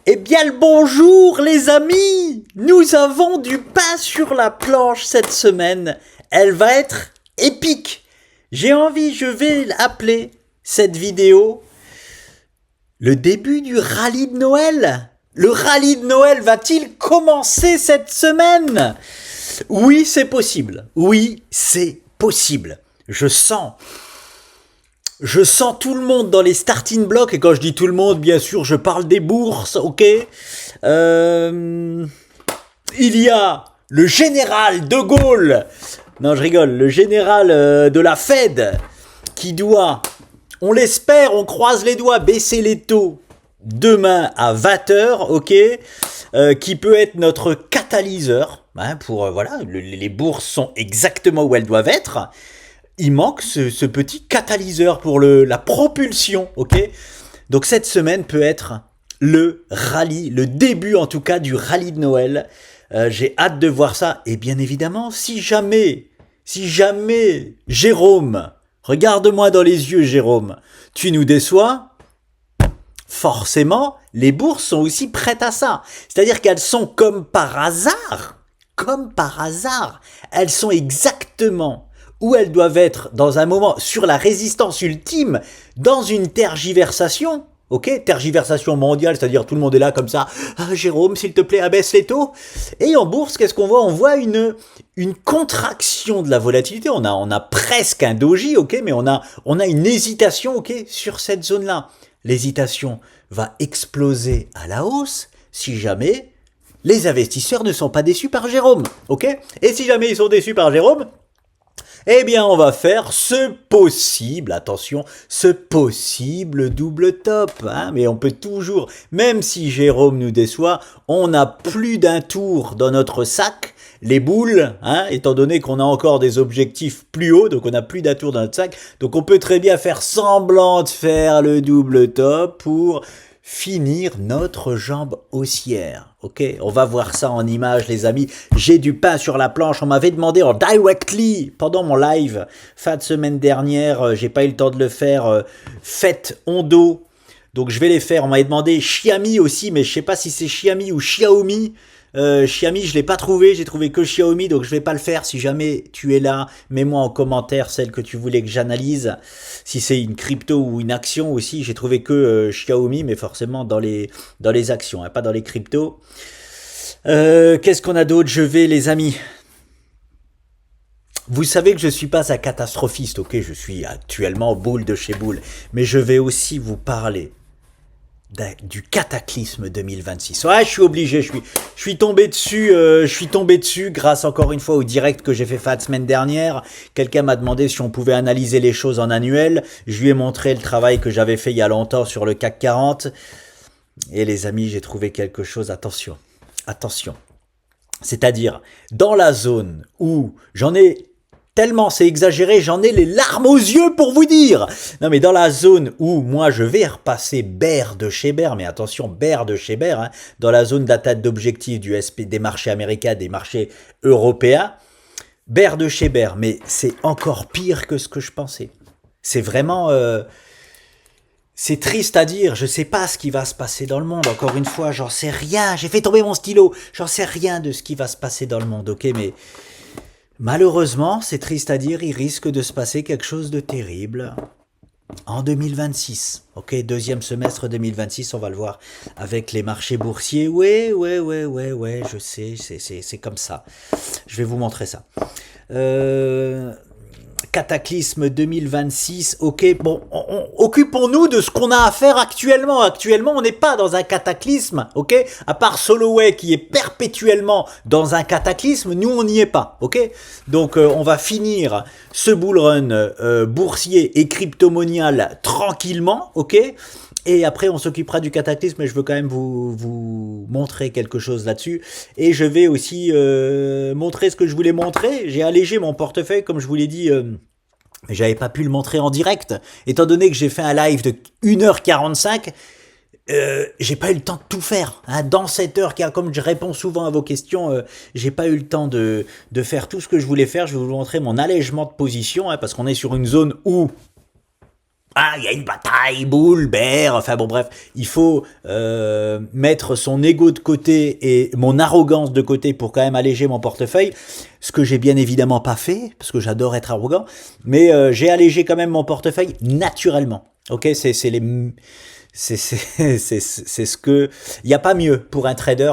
Eh bien le bonjour les amis. Nous avons du pain sur la planche cette semaine. Elle va être épique. Je vais appeler cette vidéo le début du rallye de Noël. Le rallye de Noël va-t-il commencer cette semaine? Oui, c'est possible. Oui, c'est possible. Je sens tout le monde dans les starting blocks, et quand je dis tout le monde, bien sûr, je parle des bourses, ok. Il y a le général de Gaulle, non je rigole, le général de la Fed, qui doit, on l'espère, on croise les doigts, baisser les taux demain à 20h, ok, qui peut être notre catalyseur, hein, pour, voilà, les bourses sont exactement où elles doivent être. Il manque ce petit catalyseur pour la propulsion, ok. Donc cette semaine peut être le rallye, le début en tout cas du rallye de Noël. J'ai hâte de voir ça. Et bien évidemment, si jamais, Jérôme, regarde-moi dans les yeux Jérôme, tu nous déçois, forcément, les bourses sont aussi prêtes à ça. C'est-à-dire qu'elles sont comme par hasard, elles sont exactement où elles doivent être dans un moment sur la résistance ultime, dans une tergiversation, ok, tergiversation mondiale, c'est-à-dire tout le monde est là comme ça, ah, Jérôme, s'il te plaît, abaisse les taux. Et en bourse, qu'est-ce qu'on voit? On voit une contraction de la volatilité, on a presque un doji, ok, mais on a une hésitation, ok, sur cette zone-là. L'hésitation va exploser à la hausse si jamais les investisseurs ne sont pas déçus par Jérôme, ok. Et si jamais ils sont déçus par Jérôme, eh bien, on va faire ce possible double top, hein, mais on peut toujours, même si Jérôme nous déçoit, on a plus d'un tour dans notre sac, les boules, hein, étant donné qu'on a encore des objectifs plus hauts, donc on a plus d'un tour dans notre sac, donc on peut très bien faire semblant de faire le double top pour finir notre jambe haussière. Ok, on va voir ça en images les amis. J'ai du pain sur la planche. On m'avait demandé en directly pendant mon live fin de semaine dernière. J'ai pas eu le temps de le faire. Faites Ondo. Donc je vais les faire. On m'avait demandé Xiaomi aussi, mais je sais pas si c'est Xiaomi ou Xiaomi. Xiaomi, je l'ai pas trouvé, j'ai trouvé que Xiaomi, donc je vais pas le faire. Si jamais tu es là, mets-moi en commentaire celle que tu voulais que j'analyse. Si c'est une crypto ou une action aussi, j'ai trouvé que Xiaomi, mais forcément dans les actions, hein, pas dans les cryptos. Qu'est-ce qu'on a d'autre? Je vais, les amis. Vous savez que je suis pas un catastrophiste, ok? Je suis actuellement boule de chez boule, mais je vais aussi vous parler du cataclysme 2026. Ouais, je suis obligé, je suis tombé dessus grâce encore une fois au direct que j'ai fait fin de semaine dernière. Quelqu'un m'a demandé si on pouvait analyser les choses en annuel. Je lui ai montré le travail que j'avais fait il y a longtemps sur le CAC 40. Et les amis, j'ai trouvé quelque chose, attention. C'est-à-dire, dans la zone où j'en ai tellement c'est exagéré, j'en ai les larmes aux yeux pour vous dire. Non mais dans la zone où moi je vais repasser bear de chez bear, mais attention bear de chez bear, hein, dans la zone d'atteinte d'objectifs du SP, des marchés américains, des marchés européens, bear de chez bear, mais c'est encore pire que ce que je pensais. C'est vraiment... c'est triste à dire, je sais pas ce qui va se passer dans le monde, encore une fois, j'en sais rien, j'ai fait tomber mon stylo, j'en sais rien de ce qui va se passer dans le monde, ok, mais... malheureusement, c'est triste à dire, il risque de se passer quelque chose de terrible en 2026. Ok, deuxième semestre 2026, on va le voir avec les marchés boursiers. Ouais, je sais, c'est comme ça. Je vais vous montrer ça. Cataclysme 2026, ok, bon, occupons-nous de ce qu'on a à faire actuellement. Actuellement, on n'est pas dans un cataclysme, ok, à part Soloway qui est perpétuellement dans un cataclysme, nous on n'y est pas, ok. Donc on va finir ce bull run boursier et cryptomonial tranquillement, ok. Et après, on s'occupera du cataclysme, mais je veux quand même vous montrer quelque chose là-dessus. Et je vais aussi montrer ce que je voulais montrer. J'ai allégé mon portefeuille, comme je vous l'ai dit, mais j'avais pas pu le montrer en direct. Étant donné que j'ai fait un live de 1h45, j'ai pas eu le temps de tout faire. Hein. Dans cette heure, car comme je réponds souvent à vos questions, j'ai pas eu le temps de faire tout ce que je voulais faire. Je vais vous montrer mon allègement de position, hein, parce qu'on est sur une zone où Ah, il y a une bataille, boule, bear, enfin bon bref, il faut mettre son ego de côté et mon arrogance de côté pour quand même alléger mon portefeuille, ce que j'ai bien évidemment pas fait, parce que j'adore être arrogant, mais j'ai allégé quand même mon portefeuille naturellement. Ok, c'est ce que... Il n'y a pas mieux pour un trader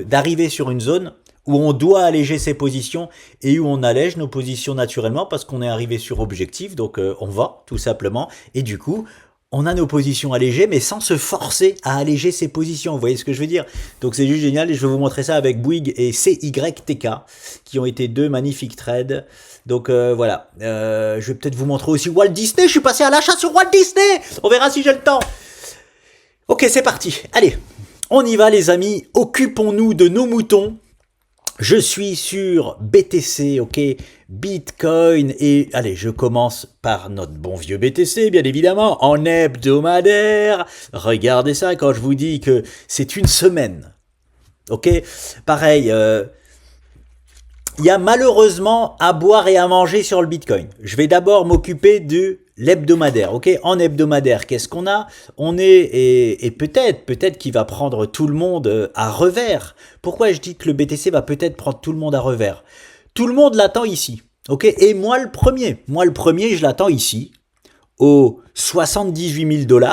d'arriver sur une zone où on doit alléger ses positions et où on allège nos positions naturellement parce qu'on est arrivé sur objectif, donc on va tout simplement, et du coup on a nos positions allégées mais sans se forcer à alléger ses positions, vous voyez ce que je veux dire? Donc c'est juste génial et je vais vous montrer ça avec Bouygues et CYTK qui ont été deux magnifiques trades. Donc voilà, je vais peut-être vous montrer aussi Walt Disney, je suis passé à l'achat sur Walt Disney, on verra si j'ai le temps. Ok, c'est parti, allez, on y va les amis, occupons-nous de nos moutons. Je suis sur BTC, ok, Bitcoin, et allez, je commence par notre bon vieux BTC, bien évidemment, en hebdomadaire. Regardez ça quand je vous dis que c'est une semaine, ok. Pareil, il y a malheureusement à boire et à manger sur le Bitcoin. Je vais d'abord m'occuper de l'hebdomadaire, ok. En hebdomadaire, qu'est-ce qu'on a? On est, et peut-être qu'il va prendre tout le monde à revers. Pourquoi je dis que le BTC va peut-être prendre tout le monde à revers? Tout le monde l'attend ici, ok. Et moi le premier, je l'attends ici, aux 78 000 $.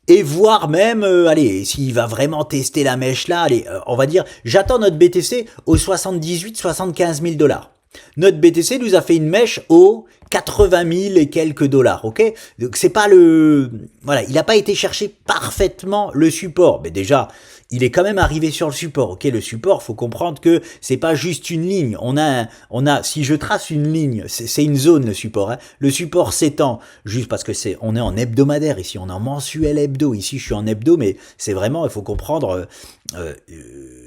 Et voire même, allez, s'il va vraiment tester la mèche là, allez, on va dire, j'attends notre BTC aux 78-75 000 $. Notre BTC nous a fait une mèche aux 80 000 et quelques dollars, ok? Donc c'est pas le... Voilà, il n'a pas été chercher parfaitement le support. Mais déjà, il est quand même arrivé sur le support, ok? Le support, faut comprendre que c'est pas juste une ligne. On a, si je trace une ligne, c'est une zone le support, hein? Le support s'étend, juste parce que on est en hebdomadaire ici, on est en mensuel hebdo. Ici, je suis en hebdo, mais c'est vraiment, il faut comprendre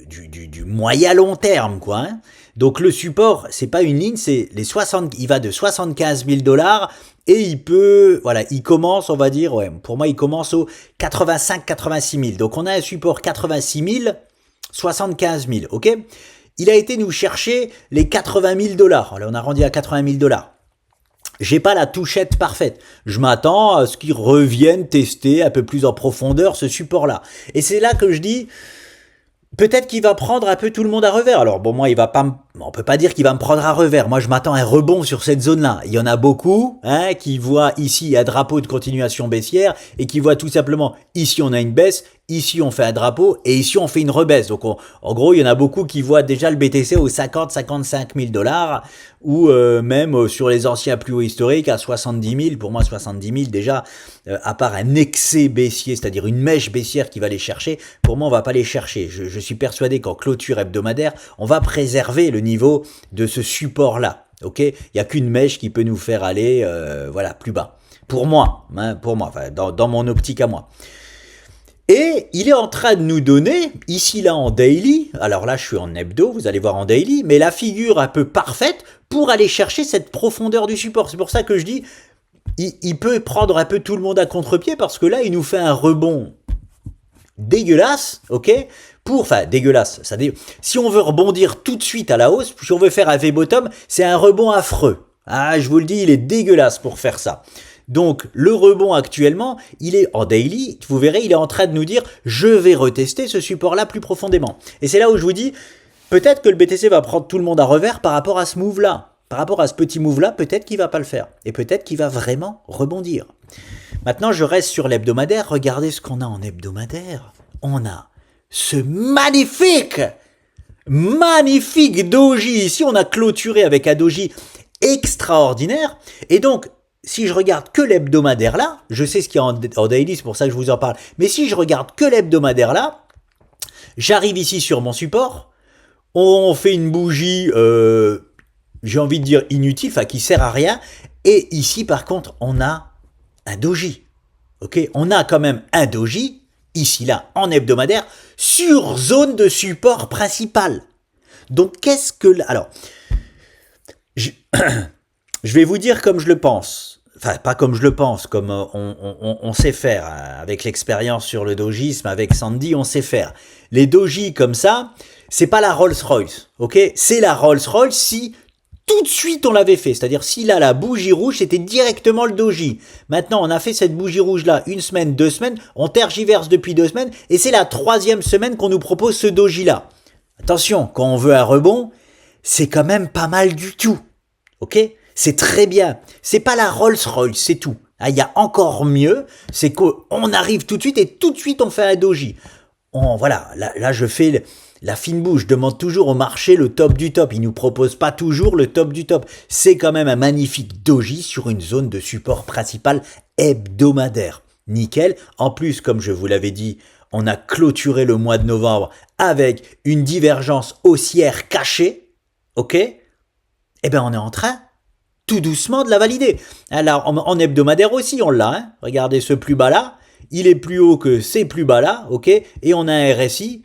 du moyen long terme, quoi, hein? Donc le support, c'est pas une ligne, c'est les 60, il va de 75 000 $ et il peut, voilà, il commence, on va dire, ouais, pour moi il commence au 85-86 000. Donc on a un support 86 000, 75 000, ok? Il a été nous chercher les 80 000 $. Là, on a rendu à 80 000 $. J'ai pas la touchette parfaite. Je m'attends à ce qu'il revienne tester un peu plus en profondeur ce support-là. Et c'est là que je dis... Peut-être qu'il va prendre un peu tout le monde à revers. Alors bon, moi, il va pas, on peut pas dire qu'il va me prendre à revers. Moi, je m'attends à un rebond sur cette zone-là. Il y en a beaucoup, hein, qui voient ici un drapeau de continuation baissière et qui voient tout simplement ici on a une baisse, ici on fait un drapeau et ici on fait une rebaisse. Donc en gros, il y en a beaucoup qui voient déjà le BTC aux 50-55 000 $ ou même sur les anciens plus hauts historiques à 70 000. Pour moi, 70 000 déjà, à part un excès baissier, c'est-à-dire une mèche baissière qui va les chercher, pour moi, on va pas les chercher. Je suis persuadé qu'en clôture hebdomadaire, on va préserver le niveau de ce support-là. Ok, il n'y a qu'une mèche qui peut nous faire aller voilà, plus bas. Pour moi, hein, enfin, dans mon optique à moi. Et il est en train de nous donner, ici là en daily, alors là je suis en hebdo, vous allez voir en daily, mais la figure un peu parfaite pour aller chercher cette profondeur du support. C'est pour ça que je dis, il peut prendre un peu tout le monde à contre-pied parce que là il nous fait un rebond dégueulasse, ok? Enfin dégueulasse, si on veut rebondir tout de suite à la hausse, si on veut faire un V-bottom, c'est un rebond affreux. Ah, je vous le dis, il est dégueulasse pour faire ça. Donc le rebond actuellement, il est en daily, vous verrez, il est en train de nous dire je vais retester ce support-là plus profondément. Et c'est là où je vous dis, peut-être que le BTC va prendre tout le monde à revers par rapport à ce move-là. Par rapport à ce petit move-là, peut-être qu'il va pas le faire. Et peut-être qu'il va vraiment rebondir. Maintenant, je reste sur l'hebdomadaire. Regardez ce qu'on a en hebdomadaire. On a ce magnifique doji. Ici, on a clôturé avec un doji extraordinaire. Et donc, si je regarde que l'hebdomadaire là, je sais ce qu'il y a en daily, c'est pour ça que je vous en parle. Mais si je regarde que l'hebdomadaire là, j'arrive ici sur mon support. On fait une bougie... j'ai envie de dire inutile, enfin qui sert à rien. Et ici, par contre, on a un doji. Ok, on a quand même un doji, ici, là, en hebdomadaire, sur zone de support principale. Donc, qu'est-ce que... Alors, je vais vous dire comme je le pense. Enfin, pas comme je le pense, comme on sait faire. Avec l'expérience sur le dojisme, avec Sandy, on sait faire. Les dojis comme ça, c'est pas la Rolls-Royce, ok? C'est la Rolls-Royce si... tout de suite on l'avait fait. C'est-à-dire si là la bougie rouge c'était directement le doji. Maintenant on a fait cette bougie rouge là 1 semaine, 2 semaines, on tergiverse depuis 2 semaines et c'est la 3e semaine qu'on nous propose ce doji là. Attention, quand on veut un rebond, c'est quand même pas mal du tout. Ok? C'est très bien. C'est pas la Rolls-Royce, c'est tout. Il y a encore mieux, c'est qu'on arrive tout de suite et tout de suite on fait un doji. Voilà, là je fais la fine bouche, je demande toujours au marché le top du top. Il nous propose pas toujours le top du top. C'est quand même un magnifique doji sur une zone de support principal hebdomadaire. Nickel. En plus, comme je vous l'avais dit, on a clôturé le mois de novembre avec une divergence haussière cachée. Ok? Eh bien, on est en train tout doucement de la valider. Alors, en hebdomadaire aussi, on l'a. Hein. Regardez ce plus bas là. Il est plus haut que ces plus bas là, ok? Et on a un RSI,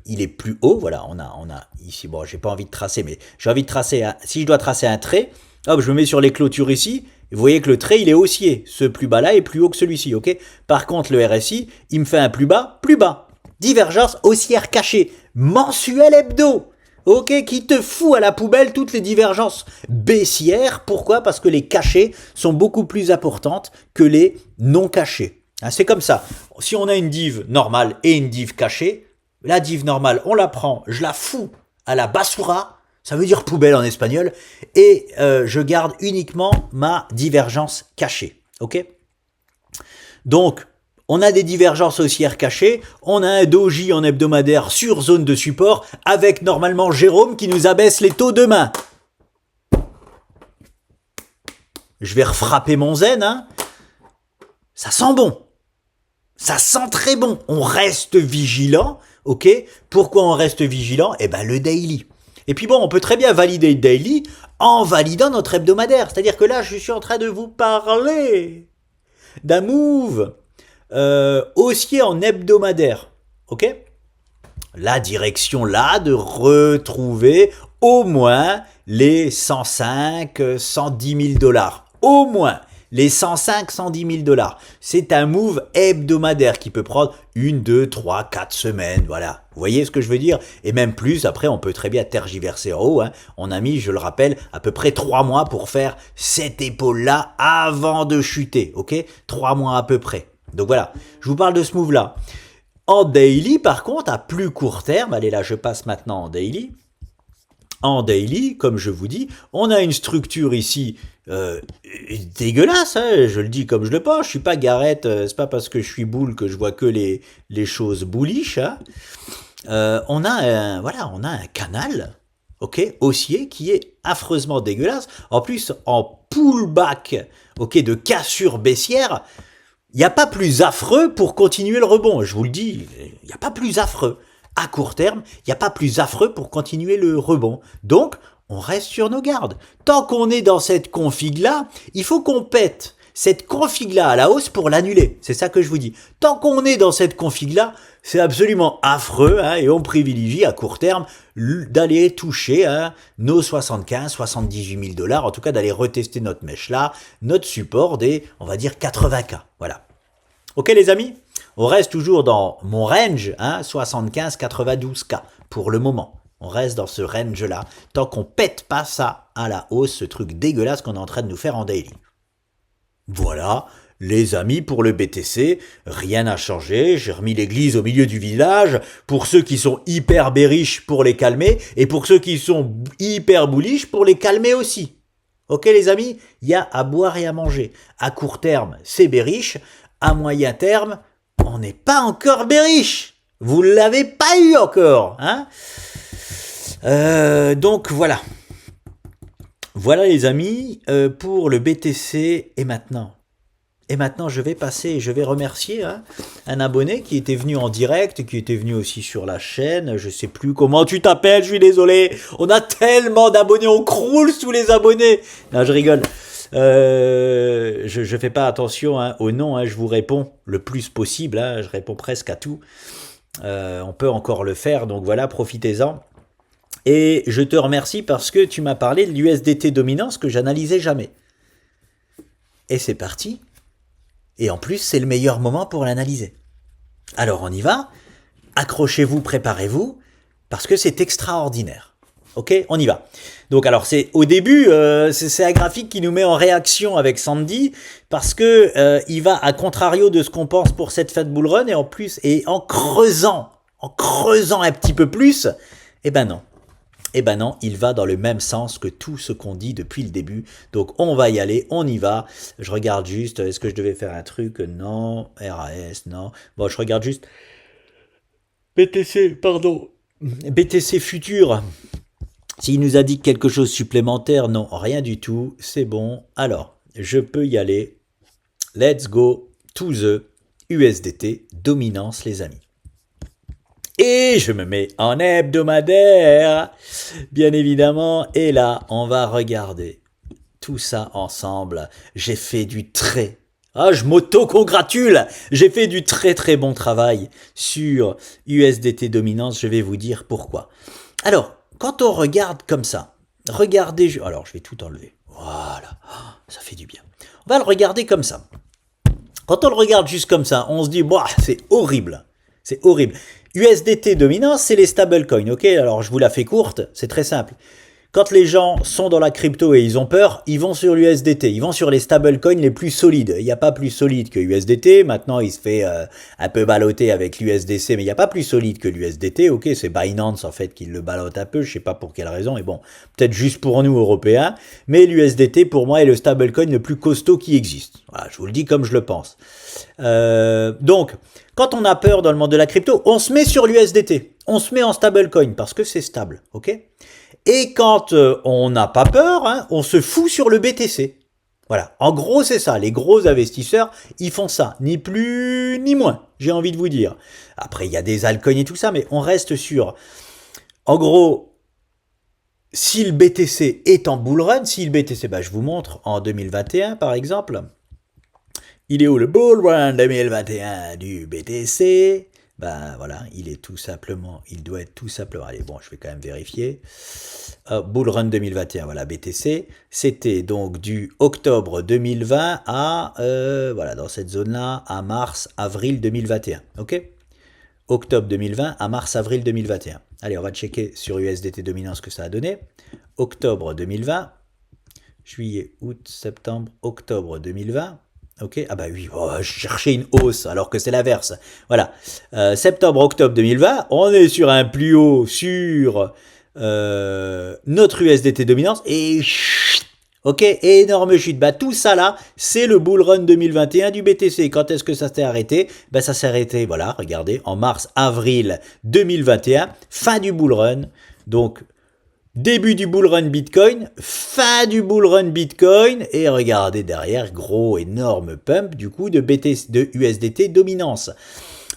il est plus haut, voilà, on a ici, bon, j'ai pas envie de tracer, mais j'ai envie de tracer, si je dois tracer un trait, hop, je me mets sur les clôtures ici, et vous voyez que le trait, il est haussier, ce plus bas là est plus haut que celui-ci, ok? Par contre, le RSI, il me fait un plus bas. Divergence haussière cachée, mensuel hebdo. Ok, qui te fout à la poubelle toutes les divergences baissières. Pourquoi? Parce que les cachées sont beaucoup plus importantes que les non cachées. C'est comme ça. Si on a une div normale et une div cachée, la div normale, on la prend, je la fous à la basura, ça veut dire poubelle en espagnol, et je garde uniquement ma divergence cachée. Ok? Donc, on a des divergences haussières cachées, on a un doji en hebdomadaire sur zone de support, avec normalement Jérôme qui nous abaisse les taux demain. Je vais refrapper mon zen, hein. Ça sent bon. Ça sent très bon. On reste vigilant, ok? Pourquoi on reste vigilant? Eh ben le daily. Et puis bon, on peut très bien valider le daily en validant notre hebdomadaire. C'est-à-dire que là, je suis en train de vous parler d'un move haussier en hebdomadaire, ok? La direction là de retrouver au moins les 105, 110 000 $. Au moins. Les 105, 110 000 $. C'est un move hebdomadaire qui peut prendre 1, 2, 3, 4 semaines. Voilà. Vous voyez ce que je veux dire? Et même plus, après, on peut très bien tergiverser en haut. Hein. On a mis, je le rappelle, à peu près 3 mois pour faire cette épaule-là avant de chuter. Ok? 3 mois à peu près. Donc voilà. Je vous parle de ce move-là. En daily, par contre, à plus court terme, allez là, je passe maintenant en daily. En daily, comme je vous dis, on a une structure ici dégueulasse, hein, je le dis comme je le pense, je suis pas Gareth, c'est pas parce que je suis boule que je vois que les choses bullish. Hein. On a un canal, ok, haussier qui est affreusement dégueulasse. En plus, en pullback, ok, de cassure baissière, il n'y a pas plus affreux pour continuer le rebond. Je vous le dis, il n'y a pas plus affreux. À court terme, il n'y a pas plus affreux pour continuer le rebond. Donc, on reste sur nos gardes. Tant qu'on est dans cette config-là, il faut qu'on pète cette config-là à la hausse pour l'annuler. C'est ça que je vous dis. Tant qu'on est dans cette config-là, c'est absolument affreux hein, et on privilégie à court terme d'aller toucher hein, nos 75, 78 000 $, en tout cas d'aller retester notre mèche-là, notre support des, on va dire, 80K. Voilà. Ok les amis? On reste toujours dans mon range, hein, 75-92K pour le moment. On reste dans ce range-là, tant qu'on pète pas ça à la hausse, ce truc dégueulasse qu'on est en train de nous faire en daily. Voilà, les amis, pour le BTC, rien n'a changé. J'ai remis l'église au milieu du village. Pour ceux qui sont hyper bearish, pour les calmer. Et pour ceux qui sont hyper bullish, pour les calmer aussi. Ok les amis? Il y a à boire et à manger. À court terme, c'est bearish. À moyen terme, on n'est pas encore bearish. Vous ne l'avez pas eu encore. Hein donc voilà. Voilà les amis pour le BTC. Et maintenant, je vais passer, je vais remercier hein, un abonné qui était venu en direct, qui était venu aussi sur la chaîne. Je sais plus comment tu t'appelles, je suis désolé. On a tellement d'abonnés, on croule sous les abonnés. Non, je rigole. Je fais pas attention hein, au nom, hein, je vous réponds le plus possible, hein, je réponds presque à tout. On peut encore le faire, donc voilà, profitez-en. Et je te remercie parce que tu m'as parlé de l'USDT dominance que j'analysais jamais. Et c'est parti. Et en plus, c'est le meilleur moment pour l'analyser. Alors on y va. Accrochez-vous, préparez-vous, parce que c'est extraordinaire. Ok, on y va. Donc alors c'est au début, c'est un graphique qui nous met en réaction avec Sandy parce que il va à contrario de ce qu'on pense pour cette fat bull run et en plus et en creusant un petit peu plus, eh ben non, il va dans le même sens que tout ce qu'on dit depuis le début. Donc on va y aller, on y va. Je regarde juste, est-ce que je devais faire un truc? Non. RAS, non. Bon, je regarde juste. BTC, pardon. BTC futur. S'il nous a dit quelque chose supplémentaire, non, rien du tout. C'est bon. Alors, je peux y aller. Let's go to the USDT dominance, les amis. Et je me mets en hebdomadaire, bien évidemment. Et là, on va regarder tout ça ensemble. J'ai fait du très... Ah, je m'auto-congratule. J'ai fait du très très bon travail sur USDT dominance. Je vais vous dire pourquoi. Alors, quand on regarde comme ça, regardez... Alors, je vais tout enlever. Voilà, ça fait du bien. On va le regarder comme ça. Quand on le regarde juste comme ça, on se dit, bah, c'est horrible. C'est horrible. USDT dominance, c'est les stablecoins, ok? Alors, je vous la fais courte, c'est très simple. Quand les gens sont dans la crypto et ils ont peur, ils vont sur l'USDT, ils vont sur les stablecoins les plus solides. Il n'y a pas plus solide que USDT. Maintenant, il se fait un peu balloter avec l'USDC, mais il n'y a pas plus solide que l'USDT. Ok, c'est Binance en fait qui le ballote un peu, je sais pas pour quelle raison, et bon, peut-être juste pour nous Européens. Mais l'USDT pour moi est le stablecoin le plus costaud qui existe. Voilà, je vous le dis comme je le pense. Donc, quand on a peur dans le monde de la crypto, on se met sur l'USDT, on se met en stablecoin parce que c'est stable, ok? Et quand on n'a pas peur, hein, on se fout sur le BTC. Voilà, en gros c'est ça, les gros investisseurs, ils font ça, ni plus ni moins, j'ai envie de vous dire. Après il y a des altcoins et tout ça, mais on reste sur... En gros, si le BTC est en bull run, si le BTC, bah, je vous montre en 2021 par exemple, il est où le bull run 2021 du BTC? Ben voilà, il doit être tout simplement, allez bon, je vais quand même vérifier, Bull Run 2021, voilà, BTC, c'était donc du octobre 2020 à, voilà, dans cette zone-là, à mars-avril 2021, ok? Octobre 2020 à mars-avril 2021. Allez, on va checker sur USDT dominant ce que ça a donné. Octobre 2020, juillet, août, septembre, octobre 2020, ok, ah bah oui, oh, je cherchais une hausse alors que c'est l'inverse. Voilà, septembre-octobre 2020, on est sur un plus haut sur notre USDT dominance et ok, énorme chute. Bah tout ça là, c'est le bull run 2021 du BTC. Quand est-ce que ça s'est arrêté? Bah ça s'est arrêté, voilà, regardez, en mars-avril 2021, fin du bull run. Donc début du bull run Bitcoin, fin du bull run Bitcoin, et regardez derrière, gros, énorme pump du coup de USDT dominance.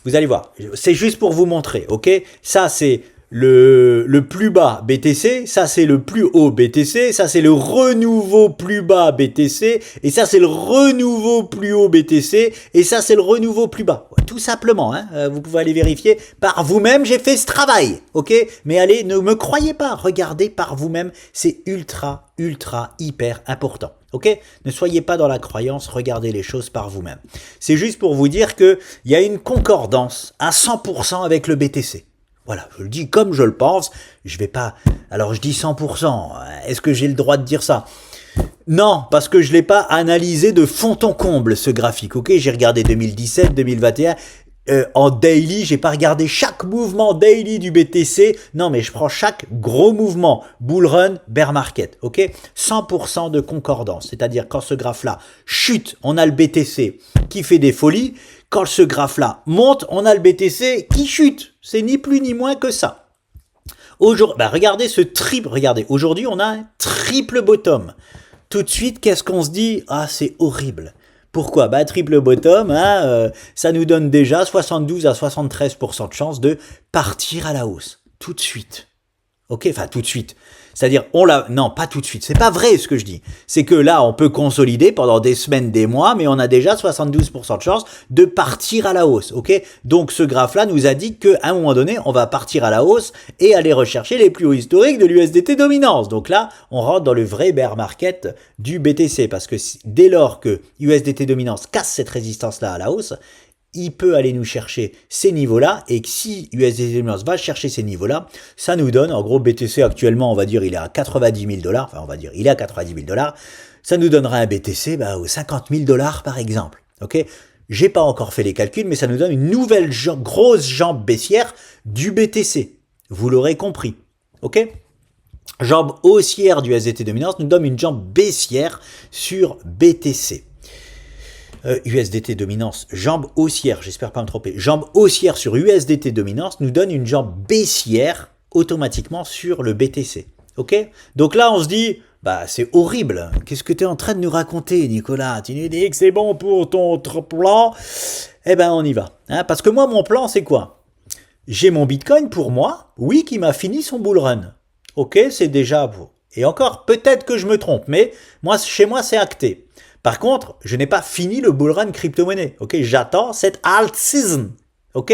Vous allez voir, c'est juste pour vous montrer, ok? Ça c'est le plus bas BTC, ça c'est le plus haut BTC, ça c'est le renouveau plus bas BTC, et ça c'est le renouveau plus haut BTC, et ça c'est le renouveau plus bas. Tout simplement, hein, vous pouvez aller vérifier par vous-même, j'ai fait ce travail, ok? Mais allez, ne me croyez pas, regardez par vous-même, c'est ultra, hyper important. Ok, ne soyez pas dans la croyance, regardez les choses par vous-même. C'est juste pour vous dire qu'il y a une concordance à 100% avec le BTC. Voilà, je le dis comme je le pense, je vais pas... Alors je dis 100%, est-ce que j'ai le droit de dire ça? Non, parce que je l'ai pas analysé de fond en comble ce graphique, ok? J'ai regardé 2017, 2021... en daily, j'ai pas regardé chaque mouvement daily du BTC. Non, mais je prends chaque gros mouvement. Bull run, bear market. Ok? 100% de concordance. C'est-à-dire, quand ce graphe-là chute, on a le BTC qui fait des folies. Quand ce graphe-là monte, on a le BTC qui chute. C'est ni plus ni moins que ça. Aujourd'hui, bah regardez ce triple. Regardez, aujourd'hui, on a un triple bottom. Tout de suite, qu'est-ce qu'on se dit? Ah, c'est horrible. Pourquoi? Bah, triple bottom, hein, ça nous donne déjà 72 à 73% de chance de partir à la hausse. Tout de suite. Ok, enfin tout de suite. C'est-à-dire, non, pas tout de suite. C'est pas vrai ce que je dis. C'est que là, on peut consolider pendant des semaines, des mois, mais on a déjà 72% de chance de partir à la hausse. Ok? Donc, ce graphe-là nous indique qu'à un moment donné, on va partir à la hausse et aller rechercher les plus hauts historiques de l'USDT dominance. Donc là, on rentre dans le vrai bear market du BTC parce que dès lors que USDT dominance casse cette résistance-là à la hausse, il peut aller nous chercher ces niveaux-là, et que si USDT Dominance va chercher ces niveaux-là, ça nous donne, en gros, BTC actuellement, on va dire, il est à 90 000 $, enfin, on va dire, il est à 90 000 $, ça nous donnera un BTC aux 50 000 $, par exemple, ok? J'ai pas encore fait les calculs, mais ça nous donne une nouvelle grosse jambe baissière du BTC, vous l'aurez compris, ok? Jambe haussière du USDT Dominance nous donne une jambe baissière sur BTC. USDT Dominance, jambe haussière, j'espère pas me tromper, jambe haussière sur USDT Dominance nous donne une jambe baissière automatiquement sur le BTC. Ok? Donc là, on se dit, c'est horrible. Qu'est-ce que tu es en train de nous raconter, Nicolas? Tu nous dis que c'est bon pour ton plan? Eh ben, on y va. Hein, parce que moi, mon plan, c'est quoi? J'ai mon Bitcoin pour moi, oui, qui m'a fini son bull run. Ok, c'est déjà beau. Et encore, peut-être que je me trompe, mais moi, chez moi, c'est acté. Par contre, je n'ai pas fini le bull run crypto-monnaie. Ok, j'attends cette alt season. Ok.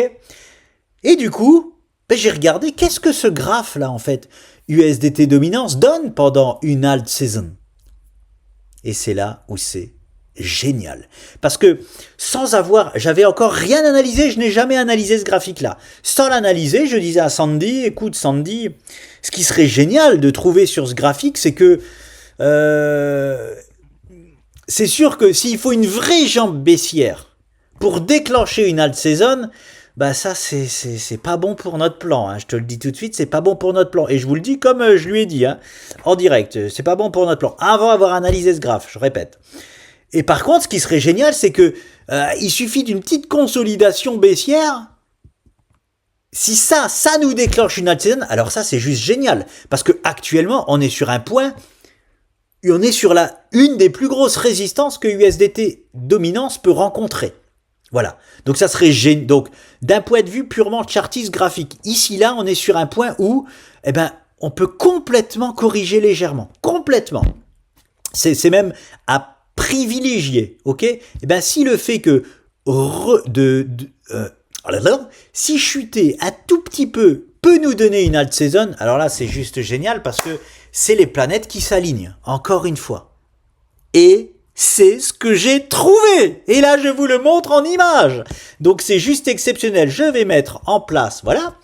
Et du coup, j'ai regardé qu'est-ce que ce graphe là en fait, USDT Dominance donne pendant une alt season. Et c'est là où c'est génial. Parce que j'avais encore rien analysé, je n'ai jamais analysé ce graphique-là. Sans l'analyser, je disais à Sandy, écoute Sandy, ce qui serait génial de trouver sur ce graphique, c'est que c'est sûr que s'il faut une vraie jambe baissière pour déclencher une alt season, ça c'est pas bon pour notre plan. Hein. Je te le dis tout de suite, c'est pas bon pour notre plan. Et je vous le dis comme je lui ai dit, hein, en direct, c'est pas bon pour notre plan. Avant d'avoir analysé ce graphe, je répète. Et par contre, ce qui serait génial, c'est que il suffit d'une petite consolidation baissière. Si ça nous déclenche une alt season, alors ça c'est juste génial. Parce que actuellement, on est sur un point, on est sur une des plus grosses résistances que USDT Dominance peut rencontrer. Voilà. Donc ça serait génial. Donc d'un point de vue purement chartiste graphique, ici là, on est sur un point où, on peut complètement corriger légèrement. Complètement. C'est même à privilégier, ok? Si le fait que si chuter un tout petit peu peut nous donner une alt season, alors là c'est juste génial parce que c'est les planètes qui s'alignent, encore une fois. Et c'est ce que j'ai trouvé. Et là je vous le montre en image. Donc c'est juste exceptionnel. Je vais mettre en place, voilà.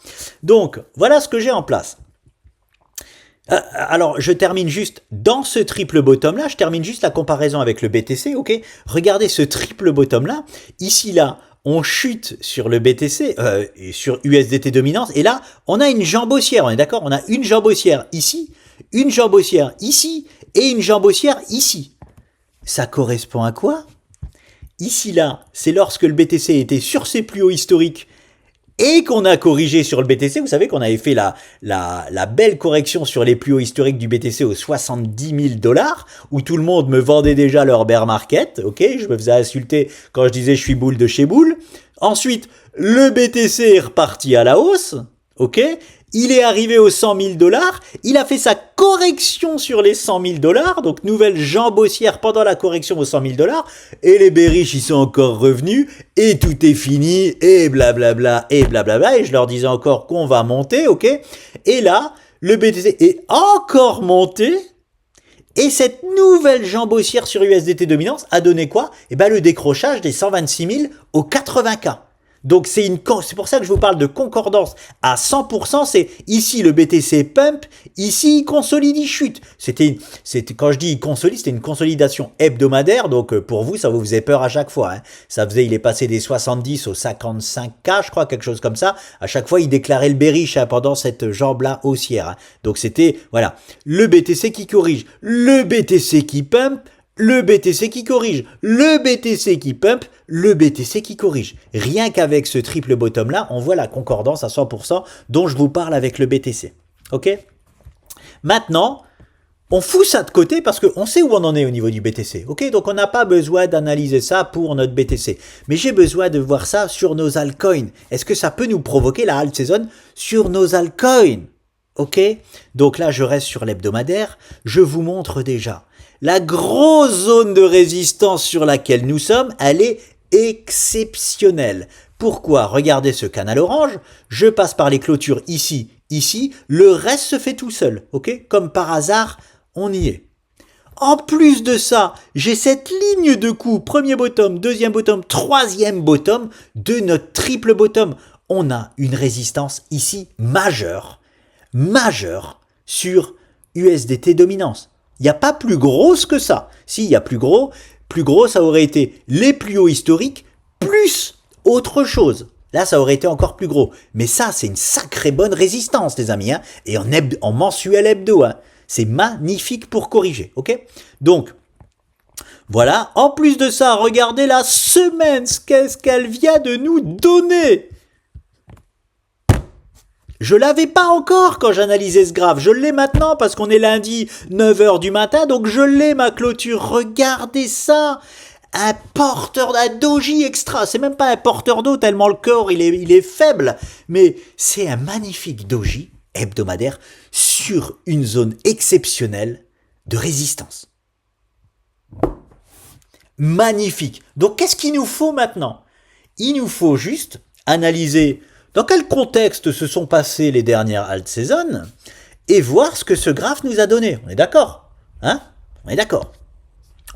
Donc voilà ce que j'ai en place. Alors, je termine juste dans ce triple bottom-là, je termine juste la comparaison avec le BTC, ok? Regardez ce triple bottom-là. Ici, là, on chute sur le BTC, et sur USDT Dominance, et là, on a une jambe haussière, on est d'accord? On a une jambe haussière ici, une jambe haussière ici, et une jambe haussière ici. Ça correspond à quoi? Ici, là, c'est lorsque le BTC était sur ses plus hauts historiques, et qu'on a corrigé sur le BTC, vous savez qu'on avait fait la belle correction sur les plus hauts historiques du BTC aux 70 000 $, où tout le monde me vendait déjà leur bear market, ok, je me faisais insulter quand je disais je suis boule de chez boule. Ensuite, le BTC est reparti à la hausse, ok, il est arrivé aux 100 000 $, il a fait sa correction sur les 100 000 $, donc nouvelle jambe haussière pendant la correction aux 100 000 $, et les bearish ils sont encore revenus, et tout est fini, et blablabla, et je leur disais encore qu'on va monter, ok, et là, le BTC est encore monté, et cette nouvelle jambe haussière sur USDT Dominance a donné quoi? Le décrochage des 126 000 aux 80K. Donc c'est pour ça que je vous parle de concordance à 100%, c'est ici le BTC pump, ici il consolide, il chute. C'était quand je dis il consolide, c'était une consolidation hebdomadaire, donc pour vous ça vous faisait peur à chaque fois. Hein. Il est passé des 70 aux 55K, je crois, quelque chose comme ça. À chaque fois il déclarait le bearish pendant cette jambe-là haussière. Hein. Donc c'était, voilà, le BTC qui corrige, le BTC qui pump, le BTC qui corrige, le BTC qui pump, le BTC qui corrige. Rien qu'avec ce triple bottom là, on voit la concordance à 100% dont je vous parle avec le BTC. Ok? Maintenant, on fout ça de côté parce qu'on sait où on en est au niveau du BTC. Ok? Donc on n'a pas besoin d'analyser ça pour notre BTC. Mais j'ai besoin de voir ça sur nos altcoins. Est-ce que ça peut nous provoquer la alt season sur nos altcoins? Ok? Donc là, je reste sur l'hebdomadaire. Je vous montre déjà. La grosse zone de résistance sur laquelle nous sommes, elle est exceptionnelle. Pourquoi? Regardez ce canal orange, je passe par les clôtures ici, ici, le reste se fait tout seul, ok? Comme par hasard, on y est. En plus de ça, j'ai cette ligne de coup, premier bottom, deuxième bottom, troisième bottom de notre triple bottom. On a une résistance ici majeure sur USDT dominance. Il n'y a pas plus grosse que ça. Si, il y a plus gros, ça aurait été les plus hauts historiques plus autre chose. Là, ça aurait été encore plus gros. Mais ça, c'est une sacrée bonne résistance, les amis. Hein, et en mensuel hebdo. Hein. C'est magnifique pour corriger. Ok. Donc, voilà. En plus de ça, regardez la semaine. Qu'est-ce qu'elle vient de nous donner? Je l'avais pas encore quand j'analysais ce graphe. Je l'ai maintenant parce qu'on est lundi 9h du matin. Donc, je l'ai ma clôture. Regardez ça. Un porteur d'un doji extra, c'est même pas un porteur d'eau tellement le corps il est faible, mais c'est un magnifique doji hebdomadaire sur une zone exceptionnelle de résistance. Magnifique. Donc qu'est-ce qu'il nous faut maintenant? Il nous faut juste analyser dans quel contexte se sont passées les dernières alt seasons et voir ce que ce graphe nous a donné. On est d'accord? Hein? On est d'accord.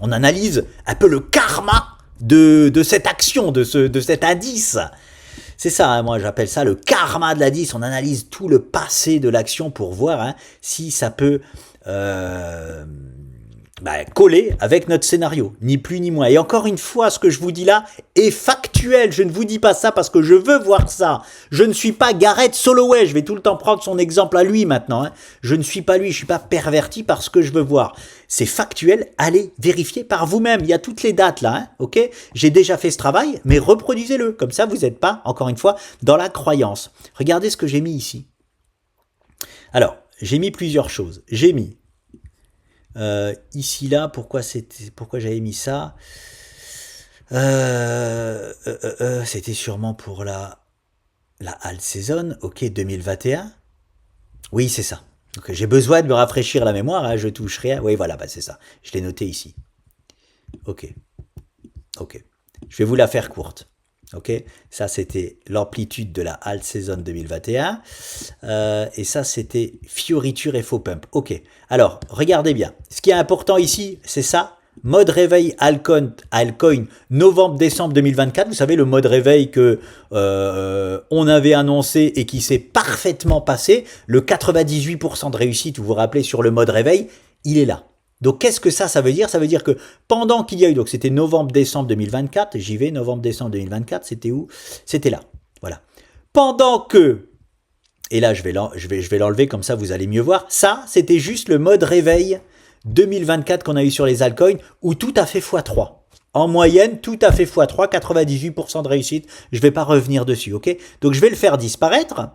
On analyse un peu le karma de cette action, de cet indice. C'est ça, hein, moi j'appelle ça le karma de l'indice. On analyse tout le passé de l'action pour voir hein, si ça peut coller avec notre scénario, ni plus ni moins. Et encore une fois, ce que je vous dis là est factuel. Je ne vous dis pas ça parce que je veux voir ça. Je ne suis pas Gareth Soloway. Je vais tout le temps prendre son exemple à lui maintenant. Hein. Je ne suis pas lui. Je ne suis pas perverti par ce que je veux voir. C'est factuel. Allez vérifier par vous-même. Il y a toutes les dates là. Hein, ok. J'ai déjà fait ce travail, mais reproduisez-le. Comme ça, vous n'êtes pas, encore une fois, dans la croyance. Regardez ce que j'ai mis ici. Alors, j'ai mis plusieurs choses. J'ai mis ici là, pourquoi j'avais mis ça? C'était sûrement pour la alt season, ok, 2021. Oui, c'est ça. Donc, j'ai besoin de me rafraîchir la mémoire, hein, je touche rien. Oui, voilà, bah, c'est ça. Je l'ai noté ici. Ok. Je vais vous la faire courte. Ok, ça c'était l'amplitude de la alt season 2021 et ça c'était fioriture et faux pump. Ok, alors regardez bien, ce qui est important ici c'est ça, mode réveil altcoin novembre-décembre 2024, vous savez le mode réveil que on avait annoncé et qui s'est parfaitement passé, le 98% de réussite, vous vous rappelez sur le mode réveil, il est là. Donc, qu'est-ce que ça veut dire? Ça veut dire que pendant qu'il y a eu, donc c'était novembre-décembre 2024, j'y vais, novembre-décembre 2024, c'était où? C'était là, voilà. Pendant que, et là je vais l'enlever comme ça vous allez mieux voir, ça c'était juste le mode réveil 2024 qu'on a eu sur les altcoins où tout a fait x3. En moyenne, tout a fait x3, 98% de réussite, je ne vais pas revenir dessus, ok? Donc je vais le faire disparaître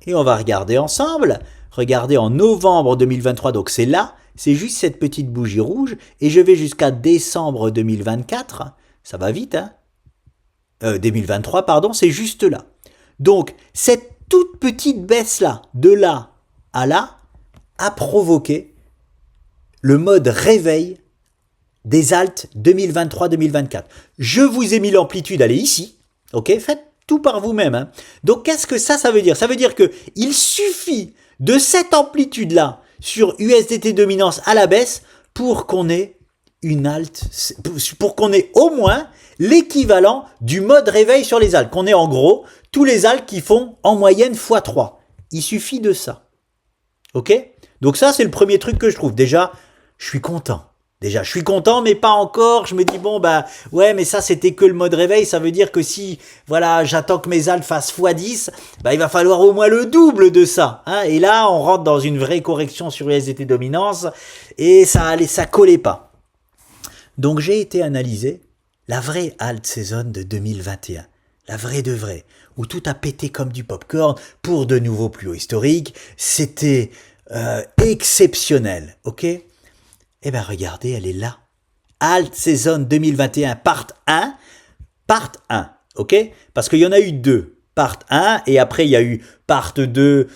et on va regarder ensemble, regardez en novembre 2023, donc c'est là, c'est juste cette petite bougie rouge, et je vais jusqu'à décembre 2024, ça va vite, hein 2023, pardon, c'est juste là. Donc, cette toute petite baisse-là, de là à là, a provoqué le mode réveil des alts 2023-2024. Je vous ai mis l'amplitude, elle est ici, ok? Faites tout par vous-même. Hein. Donc, qu'est-ce que ça veut dire? Ça veut dire qu'il suffit de cette amplitude-là, sur USDT dominance à la baisse pour qu'on ait une alt, pour qu'on ait au moins l'équivalent du mode réveil sur les alts, qu'on ait en gros tous les alts qui font en moyenne x3. Il suffit de ça. Ok? Donc ça, c'est le premier truc que je trouve. Déjà, je suis content. Mais pas encore. Je me dis, bon, bah, ouais, mais ça, c'était que le mode réveil. Ça veut dire que si, voilà, j'attends que mes alts fassent x10, bah, il va falloir au moins le double de ça. Hein. Et là, on rentre dans une vraie correction sur USDT dominance et ça collait pas. Donc, j'ai été analyser la vraie alt season de 2021. La vraie de vraie. Où tout a pété comme du popcorn pour de nouveaux plus hauts historiques. C'était exceptionnel. Ok? Eh bien, regardez, elle est là. Alt Season 2021, part 1. Ok? Parce qu'il y en a eu deux. Part 1, et après, il y a eu part 2.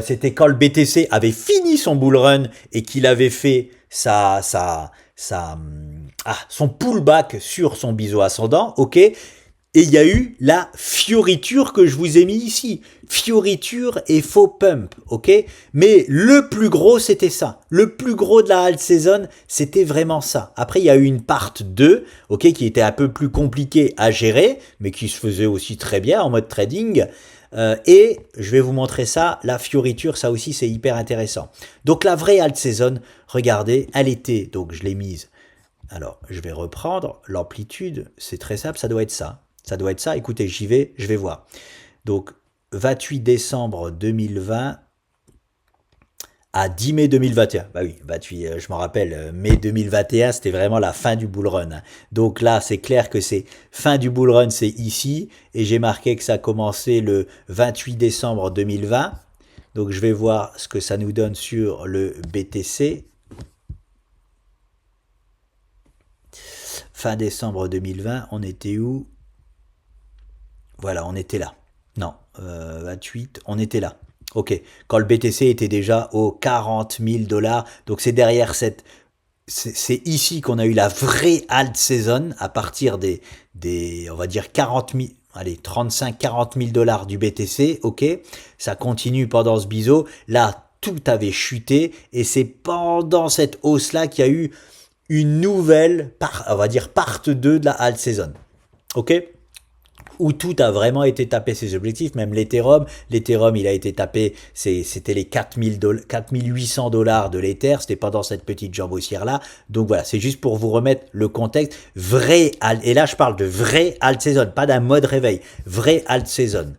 C'était quand le BTC avait fini son bull run et qu'il avait fait son pullback sur son biseau ascendant. Ok? Et il y a eu la fioriture que je vous ai mis ici. Fioriture et faux pump, ok? Mais le plus gros, c'était ça. Le plus gros de la alt season, c'était vraiment ça. Après, il y a eu une part 2, ok, qui était un peu plus compliquée à gérer, mais qui se faisait aussi très bien en mode trading. Et je vais vous montrer ça, la fioriture, ça aussi c'est hyper intéressant. Donc la vraie alt season, regardez, elle était, donc je l'ai mise. Alors je vais reprendre l'amplitude, c'est très simple, ça doit être ça. Ça doit être ça, écoutez, j'y vais, je vais voir. Donc 28 décembre 2020 à 10 mai 2021. Bah oui, 28, je m'en rappelle, mai 2021, c'était vraiment la fin du bull run. Donc là, c'est clair que c'est fin du bull run, c'est ici. Et j'ai marqué que ça a commencé le 28 décembre 2020. Donc je vais voir ce que ça nous donne sur le BTC. Fin décembre 2020, on était où? Voilà, on était là. Non, 28, on était là. Ok, quand le BTC était déjà aux 40 000 $, donc c'est derrière cette... C'est ici qu'on a eu la vraie alt season à partir des on va dire 40 000, allez, 35-40 000 $ du BTC, ok. Ça continue pendant ce biseau. Là, tout avait chuté et c'est pendant cette hausse-là qu'il y a eu une nouvelle, on va dire part 2 de la alt season, ok, où tout a vraiment été tapé ses objectifs, même l'Ethereum. L'Ethereum, il a été tapé, c'était les 4800 $ de l'Ether, c'était pendant cette petite jambe haussière-là. Donc voilà, c'est juste pour vous remettre le contexte. Vrai, et là je parle de vrai alt season, pas d'un mode réveil, vrai alt season.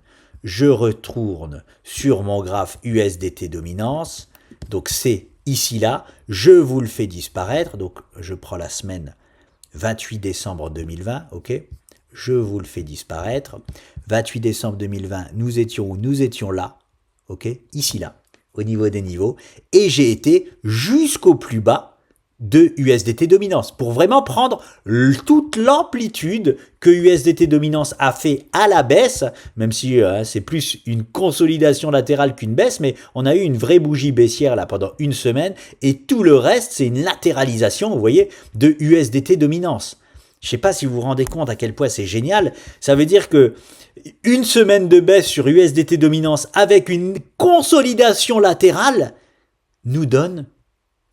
Je retourne sur mon graphe USDT dominance, donc c'est ici-là, je vous le fais disparaître, donc je prends la semaine 28 décembre 2020, ok. Je vous le fais disparaître. 28 décembre 2020, nous étions où? Nous étions là, ok, ici là, au niveau des niveaux, et j'ai été jusqu'au plus bas de USDT dominance pour vraiment prendre toute l'amplitude que USDT dominance a fait à la baisse, même si c'est plus une consolidation latérale qu'une baisse, mais on a eu une vraie bougie baissière là pendant une semaine, et tout le reste c'est une latéralisation, vous voyez, de USDT dominance. Je ne sais pas si vous vous rendez compte à quel point c'est génial. Ça veut dire que une semaine de baisse sur USDT dominance avec une consolidation latérale nous donne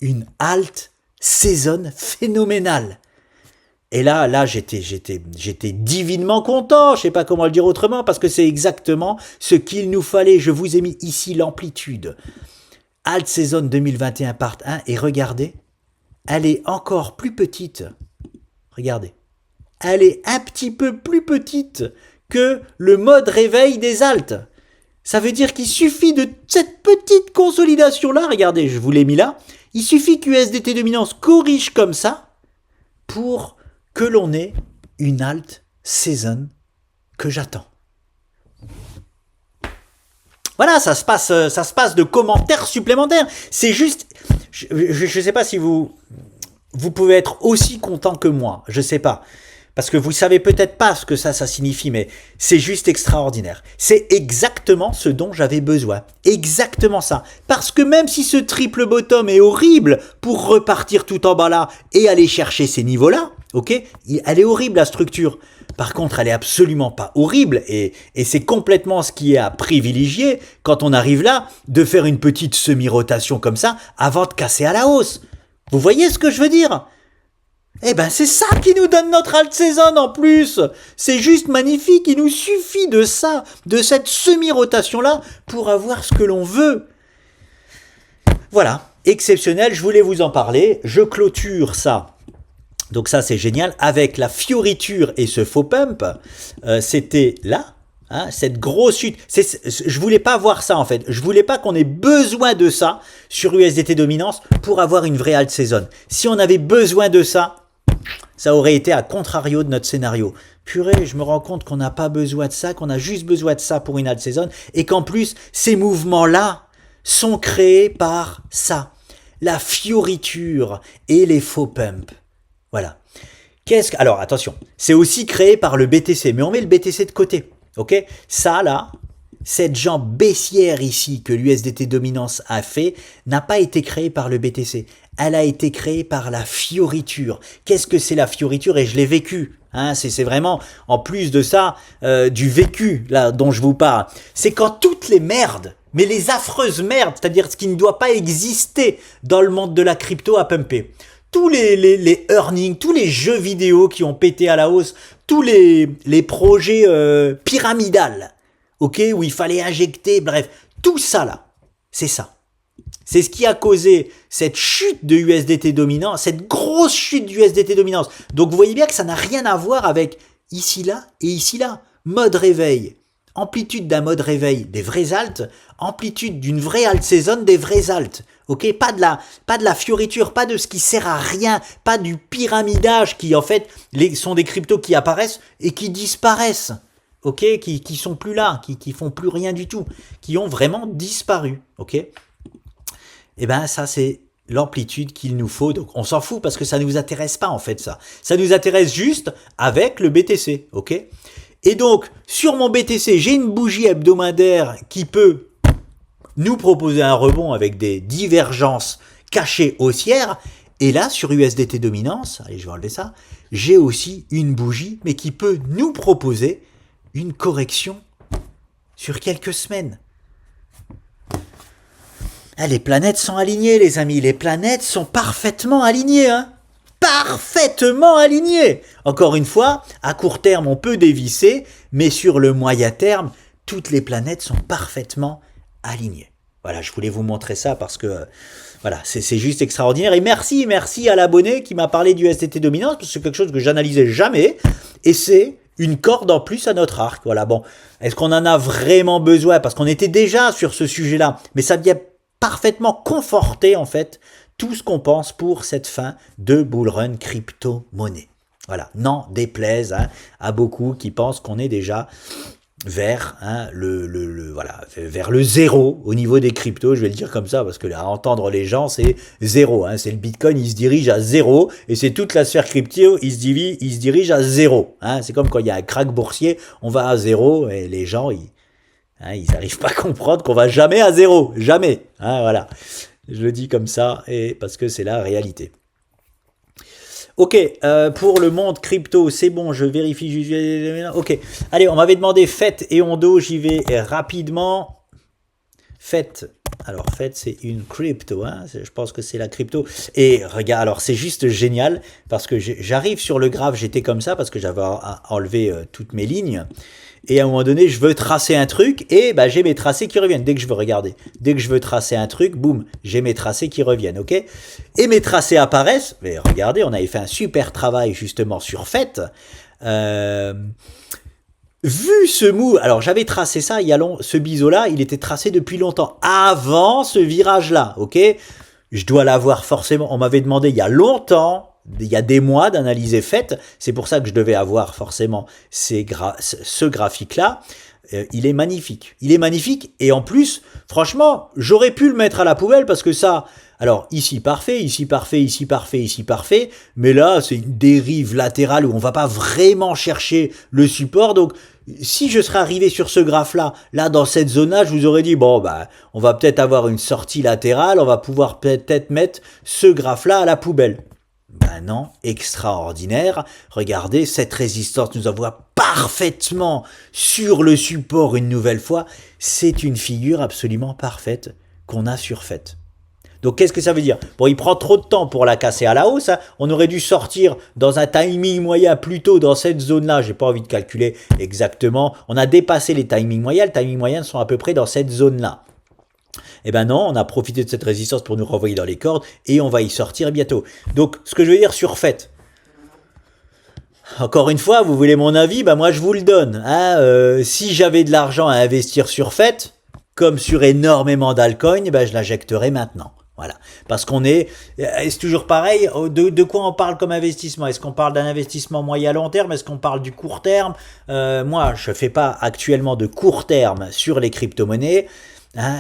une alt season phénoménale. Et là j'étais divinement content. Je ne sais pas comment le dire autrement parce que c'est exactement ce qu'il nous fallait. Je vous ai mis ici l'amplitude. Alt season 2021 part 1 et regardez, elle est encore plus petite. Regardez, elle est un petit peu plus petite que le mode réveil des altes. Ça veut dire qu'il suffit de cette petite consolidation-là, regardez, je vous l'ai mis là, il suffit qu'USDT dominance corrige comme ça pour que l'on ait une alt season que j'attends. Voilà, ça se passe de commentaires supplémentaires. C'est juste, je ne sais pas si vous pouvez être aussi content que moi, je sais pas. Parce que vous savez peut-être pas ce que ça signifie, mais c'est juste extraordinaire. C'est exactement ce dont j'avais besoin. Exactement ça. Parce que même si ce triple bottom est horrible pour repartir tout en bas là et aller chercher ces niveaux-là, ok, elle est horrible la structure. Par contre, elle est absolument pas horrible et c'est complètement ce qui est à privilégier quand on arrive là de faire une petite semi-rotation comme ça avant de casser à la hausse. Vous voyez ce que je veux dire? Eh ben c'est ça qui nous donne notre alt season en plus. C'est juste magnifique, il nous suffit de ça, de cette semi-rotation-là pour avoir ce que l'on veut. Voilà, exceptionnel, je voulais vous en parler. Je clôture ça. Donc ça c'est génial, avec la fioriture et ce faux pump, c'était là. Hein, cette grosse chute, je voulais pas voir ça en fait, je voulais pas qu'on ait besoin de ça sur USDT dominance pour avoir une vraie alt season. Si on avait besoin de ça, ça aurait été à contrario de notre scénario. Purée, je me rends compte qu'on n'a pas besoin de ça, qu'on a juste besoin de ça pour une alt season et qu'en plus, ces mouvements-là sont créés par ça, la fioriture et les faux pumps. Voilà. Alors attention, c'est aussi créé par le BTC, mais on met le BTC de côté. Ok, ça là, cette jambe baissière ici que l'USDT dominance a fait n'a pas été créée par le BTC. Elle a été créée par la fioriture. Qu'est-ce que c'est la fioriture? Et je l'ai vécu. Hein, c'est vraiment, en plus de ça, du vécu là dont je vous parle. C'est quand toutes les merdes, mais les affreuses merdes, c'est-à-dire ce qui ne doit pas exister dans le monde de la crypto a pumpé. Tous les earnings, tous les jeux vidéo qui ont pété à la hausse, tous les projets pyramidales, ok, où il fallait injecter, bref, tout ça là, c'est ça. C'est ce qui a causé cette chute de USDT dominant, cette grosse chute d'USDT dominance. Donc vous voyez bien que ça n'a rien à voir avec ici là et ici là. Mode réveil, amplitude d'un mode réveil des vrais altes, amplitude d'une vraie alt saison des vrais altes. Ok, pas de la fioriture, pas de ce qui sert à rien, pas du pyramidage qui en fait sont des cryptos qui apparaissent et qui disparaissent. Ok, qui sont plus là, qui font plus rien du tout, qui ont vraiment disparu. Ok. Eh ben ça c'est l'amplitude qu'il nous faut, donc on s'en fout parce que ça ne nous intéresse pas en fait ça. Ça nous intéresse juste avec le BTC, ok. Et donc sur mon BTC j'ai une bougie hebdomadaire qui peut nous proposer un rebond avec des divergences cachées haussières. Et là sur USDT dominance, allez je vais enlever ça, j'ai aussi une bougie mais qui peut nous proposer une correction sur quelques semaines. Ah, les planètes sont alignées, les amis. Les planètes sont parfaitement alignées, hein. Parfaitement alignées. Encore une fois, à court terme, on peut dévisser, mais sur le moyen terme, toutes les planètes sont parfaitement alignées. Voilà, je voulais vous montrer ça parce que, voilà, c'est juste extraordinaire. Et merci à l'abonné qui m'a parlé du STT dominance, parce que c'est quelque chose que j'analysais jamais. Et c'est une corde en plus à notre arc. Voilà, bon. Est-ce qu'on en a vraiment besoin? Parce qu'on était déjà sur ce sujet-là, mais ça vient parfaitement conforter en fait tout ce qu'on pense pour cette fin de bull run crypto-monnaie. Voilà, n'en déplaise à beaucoup qui pensent qu'on est déjà vers vers le zéro au niveau des cryptos, je vais le dire comme ça parce que à entendre les gens c'est zéro, c'est le Bitcoin, il se dirige à zéro et c'est toute la sphère crypto, il se dirige à zéro. C'est comme quand il y a un crack boursier, on va à zéro et les gens ils n'arrivent pas à comprendre qu'on va jamais à zéro, jamais. Voilà, je le dis comme ça et parce que c'est la réalité. Ok, pour le monde crypto, c'est bon, je vérifie. Ok, allez, on m'avait demandé FET et Ondo, j'y vais rapidement. FET, alors FET c'est une crypto, je pense que c'est la crypto. Et regarde, alors c'est juste génial parce que j'arrive sur le graphe, j'étais comme ça parce que j'avais enlevé toutes mes lignes. Et à un moment donné, je veux tracer un truc et j'ai mes tracés qui reviennent. Dès que je veux regarder, dès que je veux tracer un truc, boum, j'ai mes tracés qui reviennent, ok. Et mes tracés apparaissent. Mais regardez, on avait fait un super travail justement sur FET. Vu ce move, alors j'avais tracé ça, ce biseau-là, il était tracé depuis longtemps, avant ce virage-là, ok. Je dois l'avoir forcément, on m'avait demandé il y a longtemps, il y a des mois d'analyser FET, c'est pour ça que je devais avoir forcément ce graphique-là. Il est magnifique. Il est magnifique et en plus, franchement, j'aurais pu le mettre à la poubelle parce que ça, alors ici parfait, ici parfait, ici parfait, ici parfait, mais là c'est une dérive latérale où on va pas vraiment chercher le support. Donc si je serais arrivé sur ce graphe-là, là dans cette zone-là, je vous aurais dit bon on va peut-être avoir une sortie latérale, on va pouvoir peut-être mettre ce graphe-là à la poubelle. Non, extraordinaire. Regardez, cette résistance nous envoie parfaitement sur le support une nouvelle fois. C'est une figure absolument parfaite qu'on a sur FET. Donc qu'est-ce que ça veut dire? Bon, il prend trop de temps pour la casser à la hausse. On aurait dû sortir dans un timing moyen plutôt dans cette zone-là. J'ai pas envie de calculer exactement. On a dépassé les timings moyens. Les timings moyens sont à peu près dans cette zone-là. Eh ben non, on a profité de cette résistance pour nous renvoyer dans les cordes et on va y sortir bientôt. Donc, ce que je veux dire sur FET, encore une fois, vous voulez mon avis, moi je vous le donne. Si j'avais de l'argent à investir sur FET, comme sur énormément d'altcoins, je l'injecterais maintenant. Voilà, parce qu'on c'est toujours pareil, de quoi on parle comme investissement? Est-ce qu'on parle d'un investissement moyen à long terme? Est-ce qu'on parle du court terme? Moi, je ne fais pas actuellement de court terme sur les crypto-monnaies.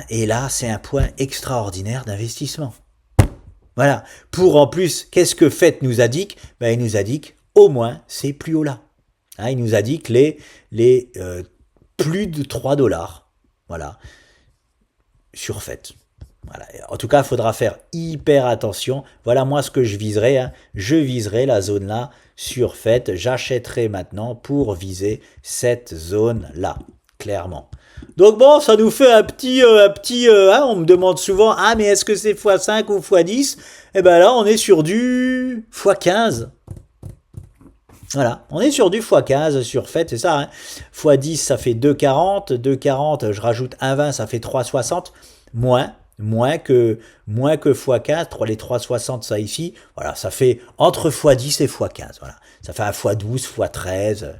Et là, c'est un point extraordinaire d'investissement. Voilà. Pour en plus, qu'est-ce que FET nous indique? Il nous indique au moins ces plus hauts là. Il nous indique les plus de 3 $. Voilà. Sur FET. Voilà. En tout cas, il faudra faire hyper attention. Voilà moi ce que je viserai. Hein. Je viserai la zone là sur FET. J'achèterai maintenant pour viser cette zone là, clairement. Donc bon, ça nous fait un petit, hein, on me demande souvent, ah mais est-ce que c'est x5 ou x10? Eh ben là, on est sur du x15. Voilà, on est sur du x15 sur FET, c'est ça. Hein. x10, ça fait 2,40. 2,40, je rajoute 1,20, ça fait 3,60. Moins que x4, les 3,60 ça ici, voilà, ça fait entre x10 et x15, voilà. Ça fait un x12, x13.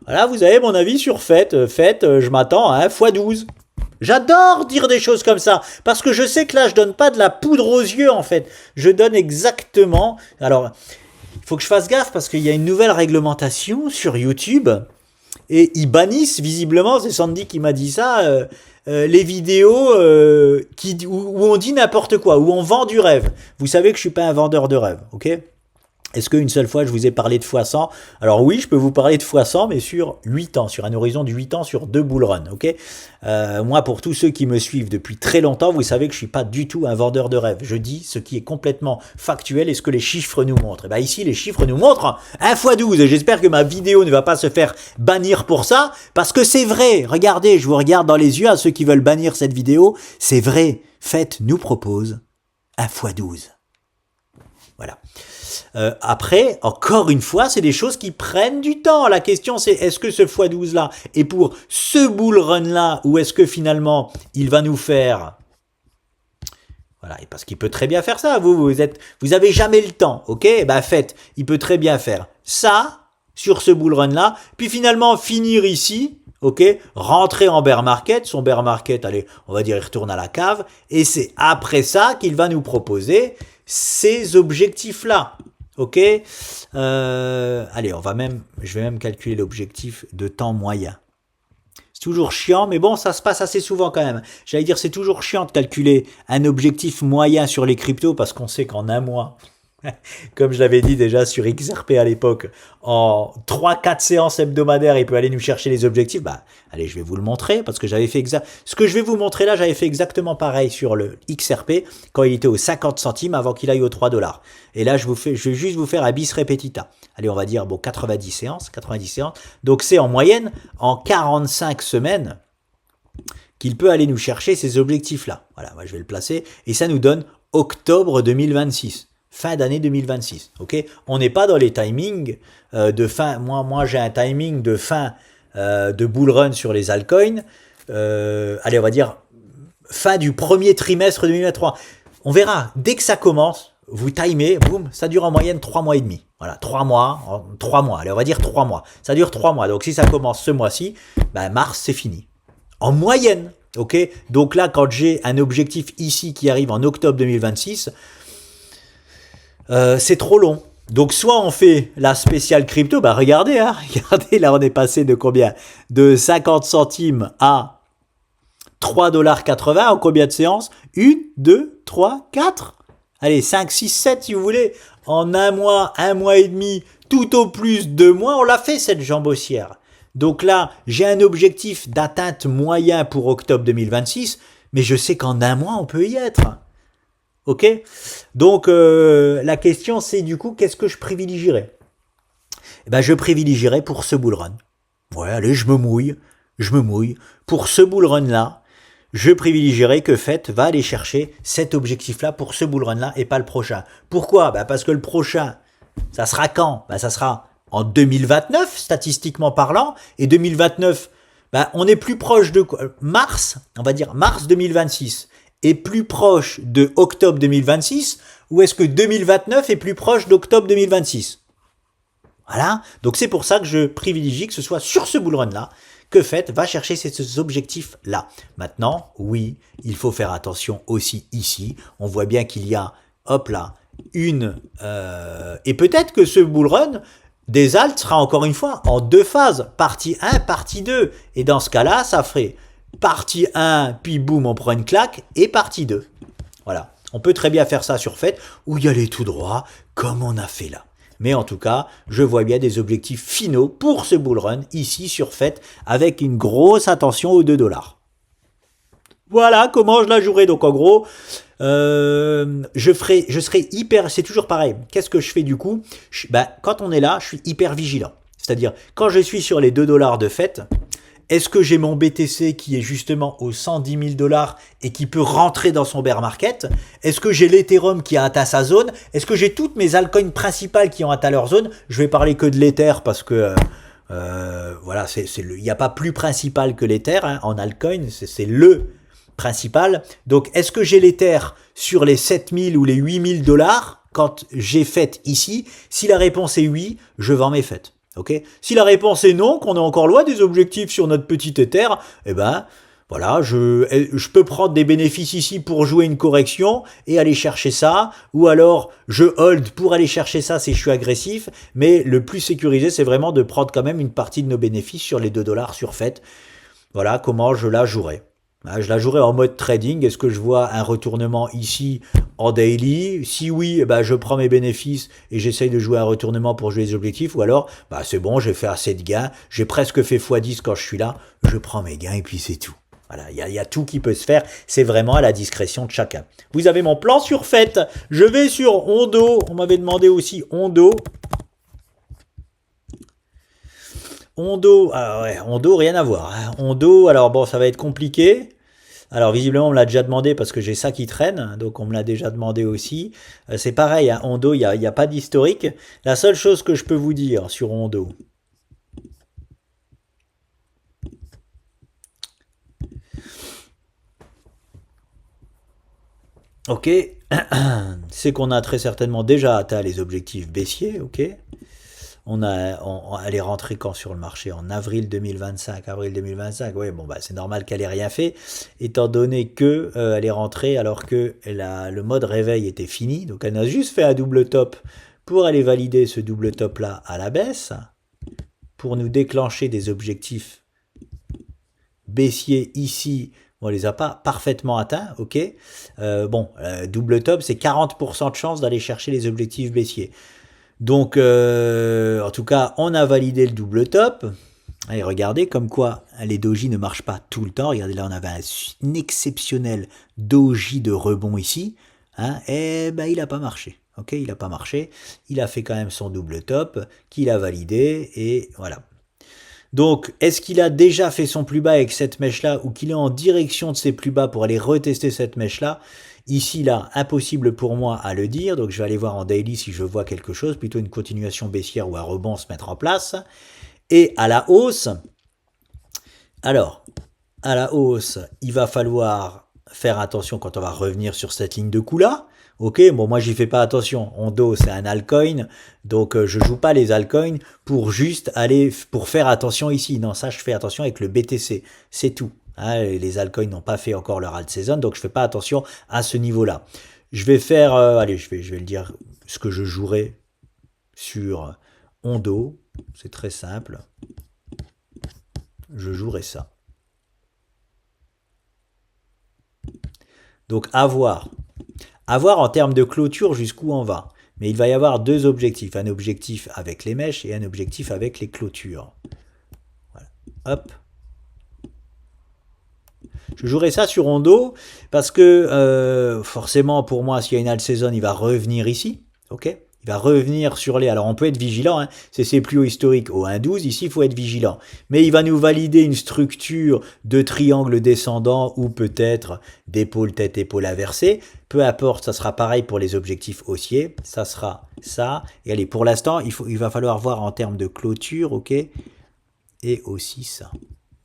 Voilà, vous avez mon avis sur FET. FET, je m'attends à un x12. J'adore dire des choses comme ça, parce que je sais que là, je donne pas de la poudre aux yeux, en fait. Je donne exactement... Alors, il faut que je fasse gaffe, parce qu'il y a une nouvelle réglementation sur YouTube, et ils bannissent, visiblement, c'est Sandy qui m'a dit ça, les vidéos où on dit n'importe quoi, où on vend du rêve. Vous savez que je suis pas un vendeur de rêve, ok ? Est-ce qu'une seule fois je vous ai parlé de x100? Alors oui, je peux vous parler de x100, mais sur 8 ans, sur un horizon de 8 ans, sur 2 bull runs, ok? Moi, pour tous ceux qui me suivent depuis très longtemps, vous savez que je suis pas du tout un vendeur de rêve. Je dis ce qui est complètement factuel et ce que les chiffres nous montrent. Et ben ici, les chiffres nous montrent 1 x 12, et j'espère que ma vidéo ne va pas se faire bannir pour ça, parce que c'est vrai. Regardez, je vous regarde dans les yeux à ceux qui veulent bannir cette vidéo, c'est vrai. FET nous propose 1 x 12. Voilà. Après, encore une fois, c'est des choses qui prennent du temps. La question, c'est est-ce que ce x12-là est pour ce bull run-là ou est-ce que finalement, il va nous faire... Voilà, et parce qu'il peut très bien faire ça. Vous avez jamais le temps, ok? Ben, faites, il peut très bien faire ça sur ce bull run-là, puis finalement finir ici, ok? Rentrer en bear market. Son bear market, allez, on va dire, il retourne à la cave. Et c'est après ça qu'il va nous proposer ces objectifs-là. Ok, allez, je vais même calculer l'objectif de temps moyen. C'est toujours chiant, mais bon, ça se passe assez souvent quand même. J'allais dire, c'est toujours chiant de calculer un objectif moyen sur les cryptos parce qu'on sait qu'en un mois, comme je l'avais dit déjà sur XRP à l'époque, en 3-4 séances hebdomadaires, il peut aller nous chercher les objectifs. Bah, allez, je vais vous le montrer parce que j'avais fait ce que je vais vous montrer là, j'avais fait exactement pareil sur le XRP quand il était aux 50 centimes avant qu'il aille aux 3 $. Et là, je vais juste vous faire un bis repetita. Allez, on va dire, bon, 90 séances. Donc, c'est en moyenne, en 45 semaines, qu'il peut aller nous chercher ces objectifs-là. Voilà, moi, je vais le placer. Et ça nous donne octobre 2026. Fin d'année 2026, ok? On n'est pas dans les timings de fin. Moi, j'ai un timing de fin de bull run sur les altcoins. Allez, on va dire fin du premier trimestre 2023. On verra. Dès que ça commence, vous timez, boum, ça dure en moyenne 3 mois et demi. Voilà, 3 mois, 3 mois. Allez, on va dire 3 mois. Ça dure 3 mois. Donc, si ça commence ce mois-ci, ben, mars, c'est fini. En moyenne, ok? Donc là, quand j'ai un objectif ici qui arrive en octobre 2026, c'est trop long. Donc soit on fait la spéciale crypto, bah regardez, hein, regardez, là on est passé de combien? De 50 centimes à 3,80 $. En combien de séances? 1, 2, 3, 4. Allez, 5, 6, 7 si vous voulez. En un mois et demi, tout au plus 2 mois, on l'a fait cette jambossière. Donc là, j'ai un objectif d'atteinte moyen pour octobre 2026, mais je sais qu'en un mois, on peut y être. Ok? Donc, la question, c'est du coup, qu'est-ce que je privilégierais? Eh ben, je privilégierais pour ce bull run. Ouais, allez, je me mouille. Pour ce bull run-là, je privilégierais que FET va aller chercher cet objectif-là pour ce bull run-là et pas le prochain. Pourquoi? Ben, parce que le prochain, ça sera quand? Ben, ça sera en 2029, statistiquement parlant. Et 2029, ben, on est plus proche de mars, on va dire mars 2026. Est plus proche de octobre 2026 ou est-ce que 2029 est plus proche d'octobre 2026? Voilà, donc c'est pour ça que je privilégie que ce soit sur ce bull run-là que FET va chercher ces objectifs-là. Maintenant, oui, il faut faire attention aussi ici. On voit bien qu'il y a, hop là, et peut-être que ce bull run des alts sera encore une fois en 2 phases, partie 1, partie 2. Et dans ce cas-là, ça ferait partie 1, puis boum, on prend une claque, et partie 2. Voilà. On peut très bien faire ça sur FET, ou y aller tout droit, comme on a fait là. Mais en tout cas, je vois bien des objectifs finaux pour ce bull run, ici sur FET, avec une grosse attention aux 2 $. Voilà comment je la jouerai. Donc en gros, je serai hyper, c'est toujours pareil. Qu'est-ce que je fais du coup? Quand on est là, je suis hyper vigilant. C'est-à-dire, quand je suis sur les 2 $ de fête, est-ce que j'ai mon BTC qui est justement aux 110 000 $ et qui peut rentrer dans son bear market? Est-ce que j'ai l'Ethereum qui a atteint sa zone? Est-ce que j'ai toutes mes altcoins principales qui ont atteint leur zone? Je vais parler que de l'Ether parce que voilà, il n'y a pas plus principal que l'Ether hein, en altcoin, c'est le principal. Donc, est-ce que j'ai l'Ether sur les 7 000 ou les 8 000 $ quand j'ai fête ici? Si la réponse est oui, je vends mes fêtes. Okay, si la réponse est non, qu'on est encore loin des objectifs sur notre petit Ether, eh ben voilà, je peux prendre des bénéfices ici pour jouer une correction et aller chercher ça, ou alors je hold pour aller chercher ça si je suis agressif, mais le plus sécurisé, c'est vraiment de prendre quand même une partie de nos bénéfices sur les 2 $ sur fête. Voilà comment je la jouerai. Je la jouerai en mode trading. Est-ce que je vois un retournement ici en daily? Si oui, je prends mes bénéfices et j'essaye de jouer un retournement pour jouer les objectifs. Ou alors, c'est bon, j'ai fait assez de gains. J'ai presque fait x10 quand je suis là. Je prends mes gains et puis c'est tout. Voilà, il y a tout qui peut se faire. C'est vraiment à la discrétion de chacun. Vous avez mon plan sur fête. Je vais sur Ondo. On m'avait demandé aussi Ondo. Ondo, alors ouais, Ondo, rien à voir. Hein. Ondo, alors bon, ça va être compliqué. Alors visiblement, on me l'a déjà demandé parce que j'ai ça qui traîne, donc on me l'a déjà demandé aussi. C'est pareil, hein, Ondo, il n'y a pas d'historique. La seule chose que je peux vous dire sur Ondo, ok, c'est qu'on a très certainement déjà atteint les objectifs baissiers, ok. Elle est rentrée quand sur le marché? En avril 2025. Avril 2025, oui, bon, c'est normal qu'elle ait rien fait, étant donné que elle est rentrée alors que le mode réveil était fini. Donc elle a juste fait un double top pour aller valider ce double top là à la baisse, pour nous déclencher des objectifs baissiers ici. On les a pas parfaitement atteints, ok. Double top, c'est 40% de chance d'aller chercher les objectifs baissiers. Donc, en tout cas, on a validé le double top. Et regardez comme quoi les doji ne marchent pas tout le temps. Regardez, là, on avait un exceptionnel doji de rebond ici. Hein, et il n'a pas marché. Ok, il n'a pas marché. Il a fait quand même son double top, qu'il a validé. Et voilà. Donc, est-ce qu'il a déjà fait son plus bas avec cette mèche-là ou qu'il est en direction de ses plus bas pour aller retester cette mèche-là? Ici, là, impossible pour moi à le dire, donc je vais aller voir en daily si je vois quelque chose, plutôt une continuation baissière ou un rebond se mettre en place. Et à la hausse, alors, à la hausse, il va falloir faire attention quand on va revenir sur cette ligne de coup-là. Ok, bon, moi j'y fais pas attention. Ondo, c'est un altcoin, donc je joue pas les altcoins pour juste aller, pour faire attention ici. Non, ça je fais attention avec le BTC, c'est tout. Hein, les altcoins n'ont pas fait encore leur alt season, donc je fais pas attention à ce niveau-là. Je vais faire, allez, je vais le dire, ce que je jouerai sur Ondo, c'est très simple. Je jouerai ça. Donc à voir en termes de clôture jusqu'où on va. Mais il va y avoir deux objectifs, un objectif avec les mèches et un objectif avec les clôtures. Voilà. Hop. Je jouerai ça sur Ondo parce que forcément pour moi, s'il y a une alt saison, il va revenir ici. Ok, il va revenir sur les... Alors on peut être vigilant, hein. C'est ses plus hauts historiques au 1,12, ici il faut être vigilant. Mais il va nous valider une structure de triangle descendant ou peut-être d'épaule, tête, épaule inversée. Peu importe, ça sera pareil pour les objectifs haussiers. Ça sera ça. Et allez, pour l'instant, il va falloir voir en termes de clôture, ok. Et aussi ça.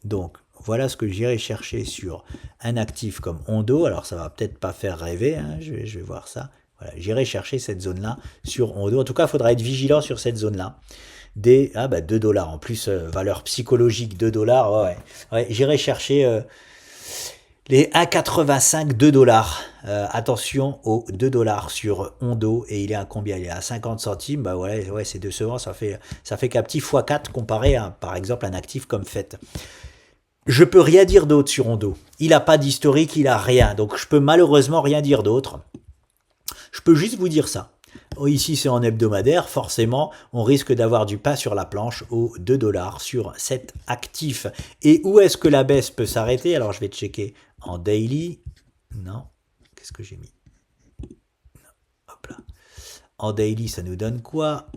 Donc, voilà ce que j'irai chercher sur un actif comme Ondo. Alors ça va peut-être pas faire rêver, hein. Je vais voir ça. Voilà, j'irai chercher cette zone-là sur Ondo. En tout cas, il faudra être vigilant sur cette zone-là. Des 2 $. En plus, valeur psychologique 2 $. Ouais, j'irai chercher les 1,85 2 $. Attention aux 2 $ sur Ondo. Et il est à combien? Il est à 50 centimes. Bah ouais, c'est décevant. Ça fait qu'un petit x4 comparé à, par exemple, un actif comme FET. Je peux rien dire d'autre sur Ondo. Il n'a pas d'historique, il a rien. Donc je peux malheureusement rien dire d'autre. Je peux juste vous dire ça. Oh, ici, c'est en hebdomadaire. Forcément, on risque d'avoir du pas sur la planche aux 2 $ sur cet actif. Et où est-ce que la baisse peut s'arrêter? Alors, je vais checker en daily. Non. Qu'est-ce que j'ai mis? Non. Hop là. En daily, ça nous donne quoi?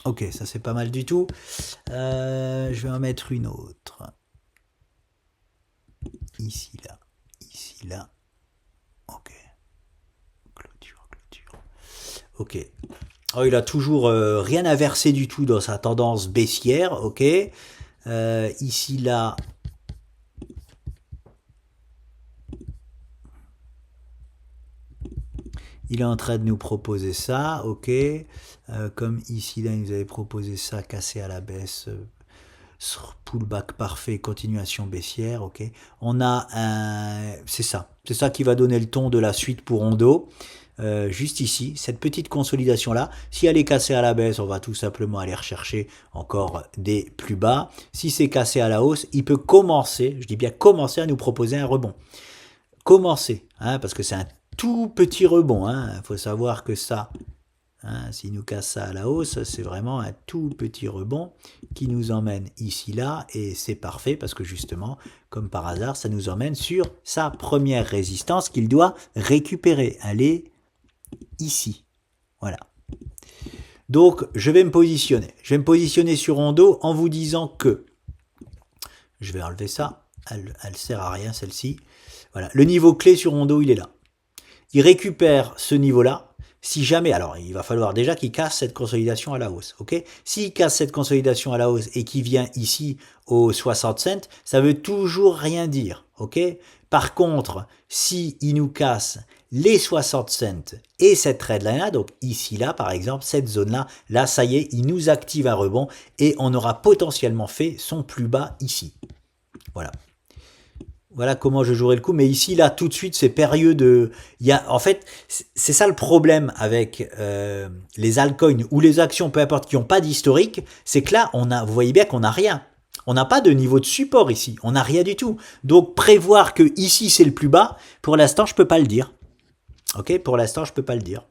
Ok, ça c'est pas mal du tout. Je vais en mettre une autre. Ici, là. Ici, là. Ok. Clôture, clôture. Ok. Oh, il a toujours rien à verser du tout dans sa tendance baissière. Ok. Ici, là. Il est en train de nous proposer ça. Ok. Comme ici, là, il nous avait proposé ça, cassé à la baisse. Pullback parfait, continuation baissière, ok. On a un, c'est ça qui va donner le ton de la suite pour Ondo. Juste ici, cette petite consolidation là, si elle est cassée à la baisse, on va tout simplement aller rechercher encore des plus bas. Si c'est cassé à la hausse, il peut commencer, je dis bien commencer à nous proposer un rebond. Commencer, hein, parce que c'est un tout petit rebond, hein. Faut savoir que ça, hein, s'il nous casse ça à la hausse, c'est vraiment un tout petit rebond qui nous emmène ici, là, et c'est parfait parce que justement, comme par hasard, ça nous emmène sur sa première résistance qu'il doit récupérer. Elle est ici. Voilà. Donc, je vais me positionner. Je vais me positionner sur Ondo en vous disant que, je vais enlever ça, elle sert à rien celle-ci. Voilà, le niveau clé sur Ondo, il est là. Il récupère ce niveau-là. Si jamais, alors il va falloir déjà qu'il casse cette consolidation à la hausse, ok? S'il casse cette consolidation à la hausse et qu'il vient ici aux 60 cents, ça veut toujours rien dire, ok? Par contre, si il nous casse les 60 cents et cette trendline-là, donc ici là par exemple, cette zone-là, là ça y est, il nous active un rebond et on aura potentiellement fait son plus bas ici. Voilà. Voilà comment je jouerai le coup. Mais ici, là, tout de suite, c'est périlleux de... En fait, c'est ça le problème avec les altcoins ou les actions, peu importe, qui n'ont pas d'historique. C'est que là, vous voyez bien qu'on n'a rien. On n'a pas de niveau de support ici. On n'a rien du tout. Donc, prévoir que ici, c'est le plus bas, pour l'instant, je ne peux pas le dire. Ok, pour l'instant, je ne peux pas le dire.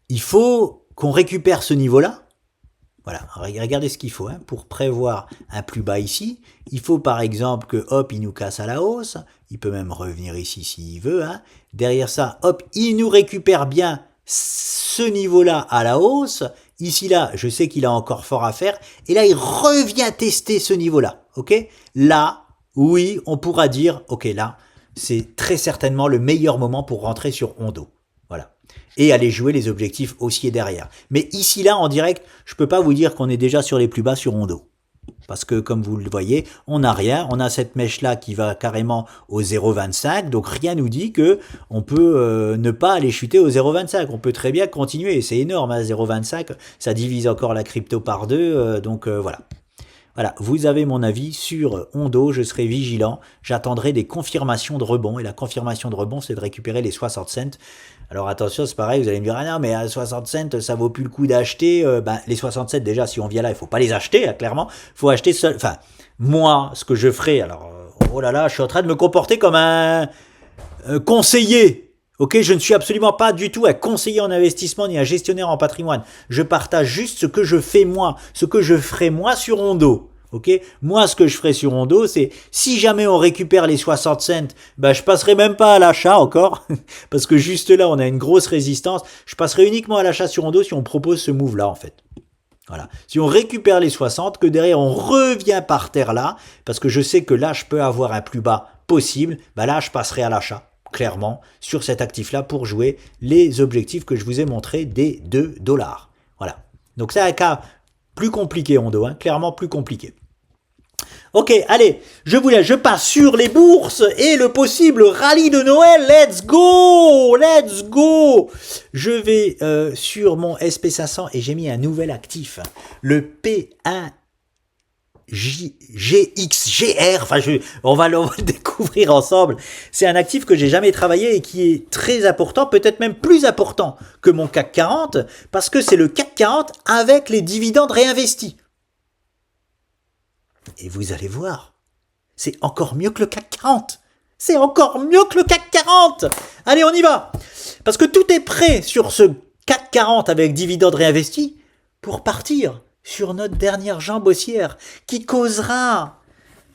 Il faut qu'on récupère ce niveau-là. Voilà, regardez ce qu'il faut hein, pour prévoir un plus bas ici. Il faut par exemple que hop, il nous casse à la hausse. Il peut même revenir ici s'il veut. Hein. Derrière ça, hop, il nous récupère bien ce niveau-là à la hausse. Ici, là, je sais qu'il a encore fort à faire. Et là, il revient tester ce niveau-là. Ok? Là, oui, on pourra dire, ok, là, c'est très certainement le meilleur moment pour rentrer sur Ondo. Voilà. Et aller jouer les objectifs haussiers derrière. Mais ici, là, en direct, je peux pas vous dire qu'on est déjà sur les plus bas sur Ondo. Parce que, comme vous le voyez, on n'a rien. On a cette mèche-là qui va carrément au 0,25. Donc, rien nous dit que on peut ne pas aller chuter au 0,25. On peut très bien continuer. C'est énorme, hein, 0,25. Ça divise encore la crypto par deux. Donc, voilà. Voilà, vous avez mon avis sur Ondo, je serai vigilant, j'attendrai des confirmations de rebond, et la confirmation de rebond, c'est de récupérer les 60 cents. Alors attention, c'est pareil, vous allez me dire, ah non, mais à 60 cents, ça vaut plus le coup d'acheter. Les 60 cents, déjà, si on vient là, il faut pas les acheter, hein, clairement. Il faut acheter seul. Enfin, moi, ce que je ferai, alors, oh là là, je suis en train de me comporter comme un conseiller. Ok, je ne suis absolument pas du tout un conseiller en investissement ni un gestionnaire en patrimoine. Je partage juste ce que je fais moi, ce que je ferai moi sur Ondo. Ok, moi ce que je ferai sur Ondo, c'est si jamais on récupère les 60 cents, je passerai même pas à l'achat encore, parce que juste là on a une grosse résistance. Je passerai uniquement à l'achat sur Ondo si on propose ce move là en fait. Voilà. Si on récupère les 60, que derrière on revient par terre là, parce que je sais que là je peux avoir un plus bas possible, là je passerai à l'achat. Clairement, sur cet actif-là pour jouer les objectifs que je vous ai montrés des 2 $. Voilà. Donc c'est un cas plus compliqué, Ondo, hein, clairement plus compliqué. Ok, allez, je vous laisse, je passe sur les bourses et le possible rallye de Noël. Let's go! Let's go! Je vais sur mon SP500 et j'ai mis un nouvel actif, le P1 GXGR, enfin on va le découvrir ensemble. C'est un actif que j'ai jamais travaillé et qui est très important, peut-être même plus important que mon CAC 40, parce que c'est le CAC 40 avec les dividendes réinvestis. Et vous allez voir, c'est encore mieux que le CAC 40. C'est encore mieux que le CAC 40. Allez, on y va. Parce que tout est prêt sur ce CAC 40 avec dividendes réinvestis pour partir sur notre dernière jambe haussière qui causera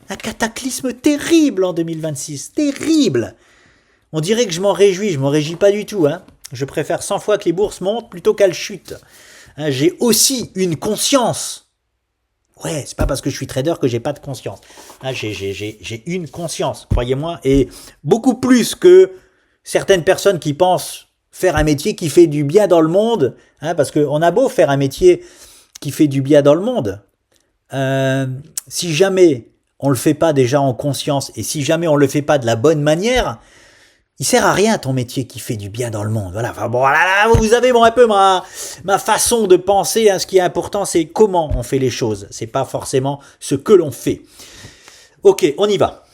un cataclysme terrible en 2026. Terrible. On dirait que je m'en réjouis pas du tout. Hein. Je préfère 100 fois que les bourses montent plutôt qu'elles chutent. Hein, j'ai aussi une conscience. Ouais, c'est pas parce que je suis trader que j'ai pas de conscience. Hein, j'ai une conscience, croyez-moi, et beaucoup plus que certaines personnes qui pensent faire un métier qui fait du bien dans le monde, hein, parce qu'on a beau faire un métier qui fait du bien dans le monde, si jamais on le fait pas déjà en conscience et si jamais on le fait pas de la bonne manière, il sert à rien ton métier qui fait du bien dans le monde. Voilà. Enfin bon, là, vous avez un peu ma façon de penser. Hein. Ce qui est important, c'est comment on fait les choses. C'est pas forcément ce que l'on fait. Ok, on y va.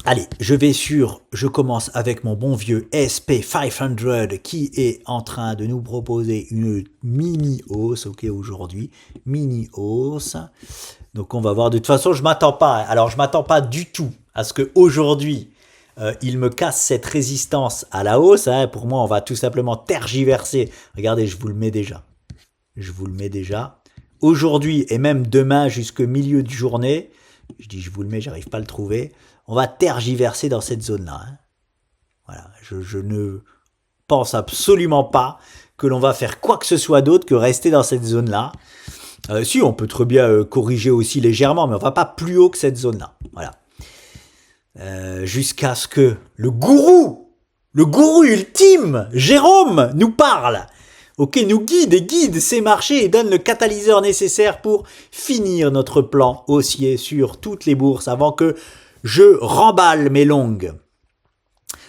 Allez, je commence avec mon bon vieux SP500 qui est en train de nous proposer une mini hausse, ok, aujourd'hui, mini hausse. Donc on va voir, de toute façon, je m'attends pas du tout à ce qu'aujourd'hui, il me casse cette résistance à la hausse. Hein. Pour moi, on va tout simplement tergiverser. Regardez, je vous le mets déjà. Aujourd'hui et même demain jusqu'au milieu de journée, je dis je vous le mets, j'arrive pas à le trouver. On va tergiverser dans cette zone-là. Hein. Voilà, je ne pense absolument pas que l'on va faire quoi que ce soit d'autre que rester dans cette zone-là. Si, on peut très bien corriger aussi légèrement, mais on va pas plus haut que cette zone-là. Voilà. Jusqu'à ce que le gourou ultime, Jérôme, nous parle. Ok, nous guide ces marchés et donne le catalyseur nécessaire pour finir notre plan haussier sur toutes les bourses avant que je remballe mes longues.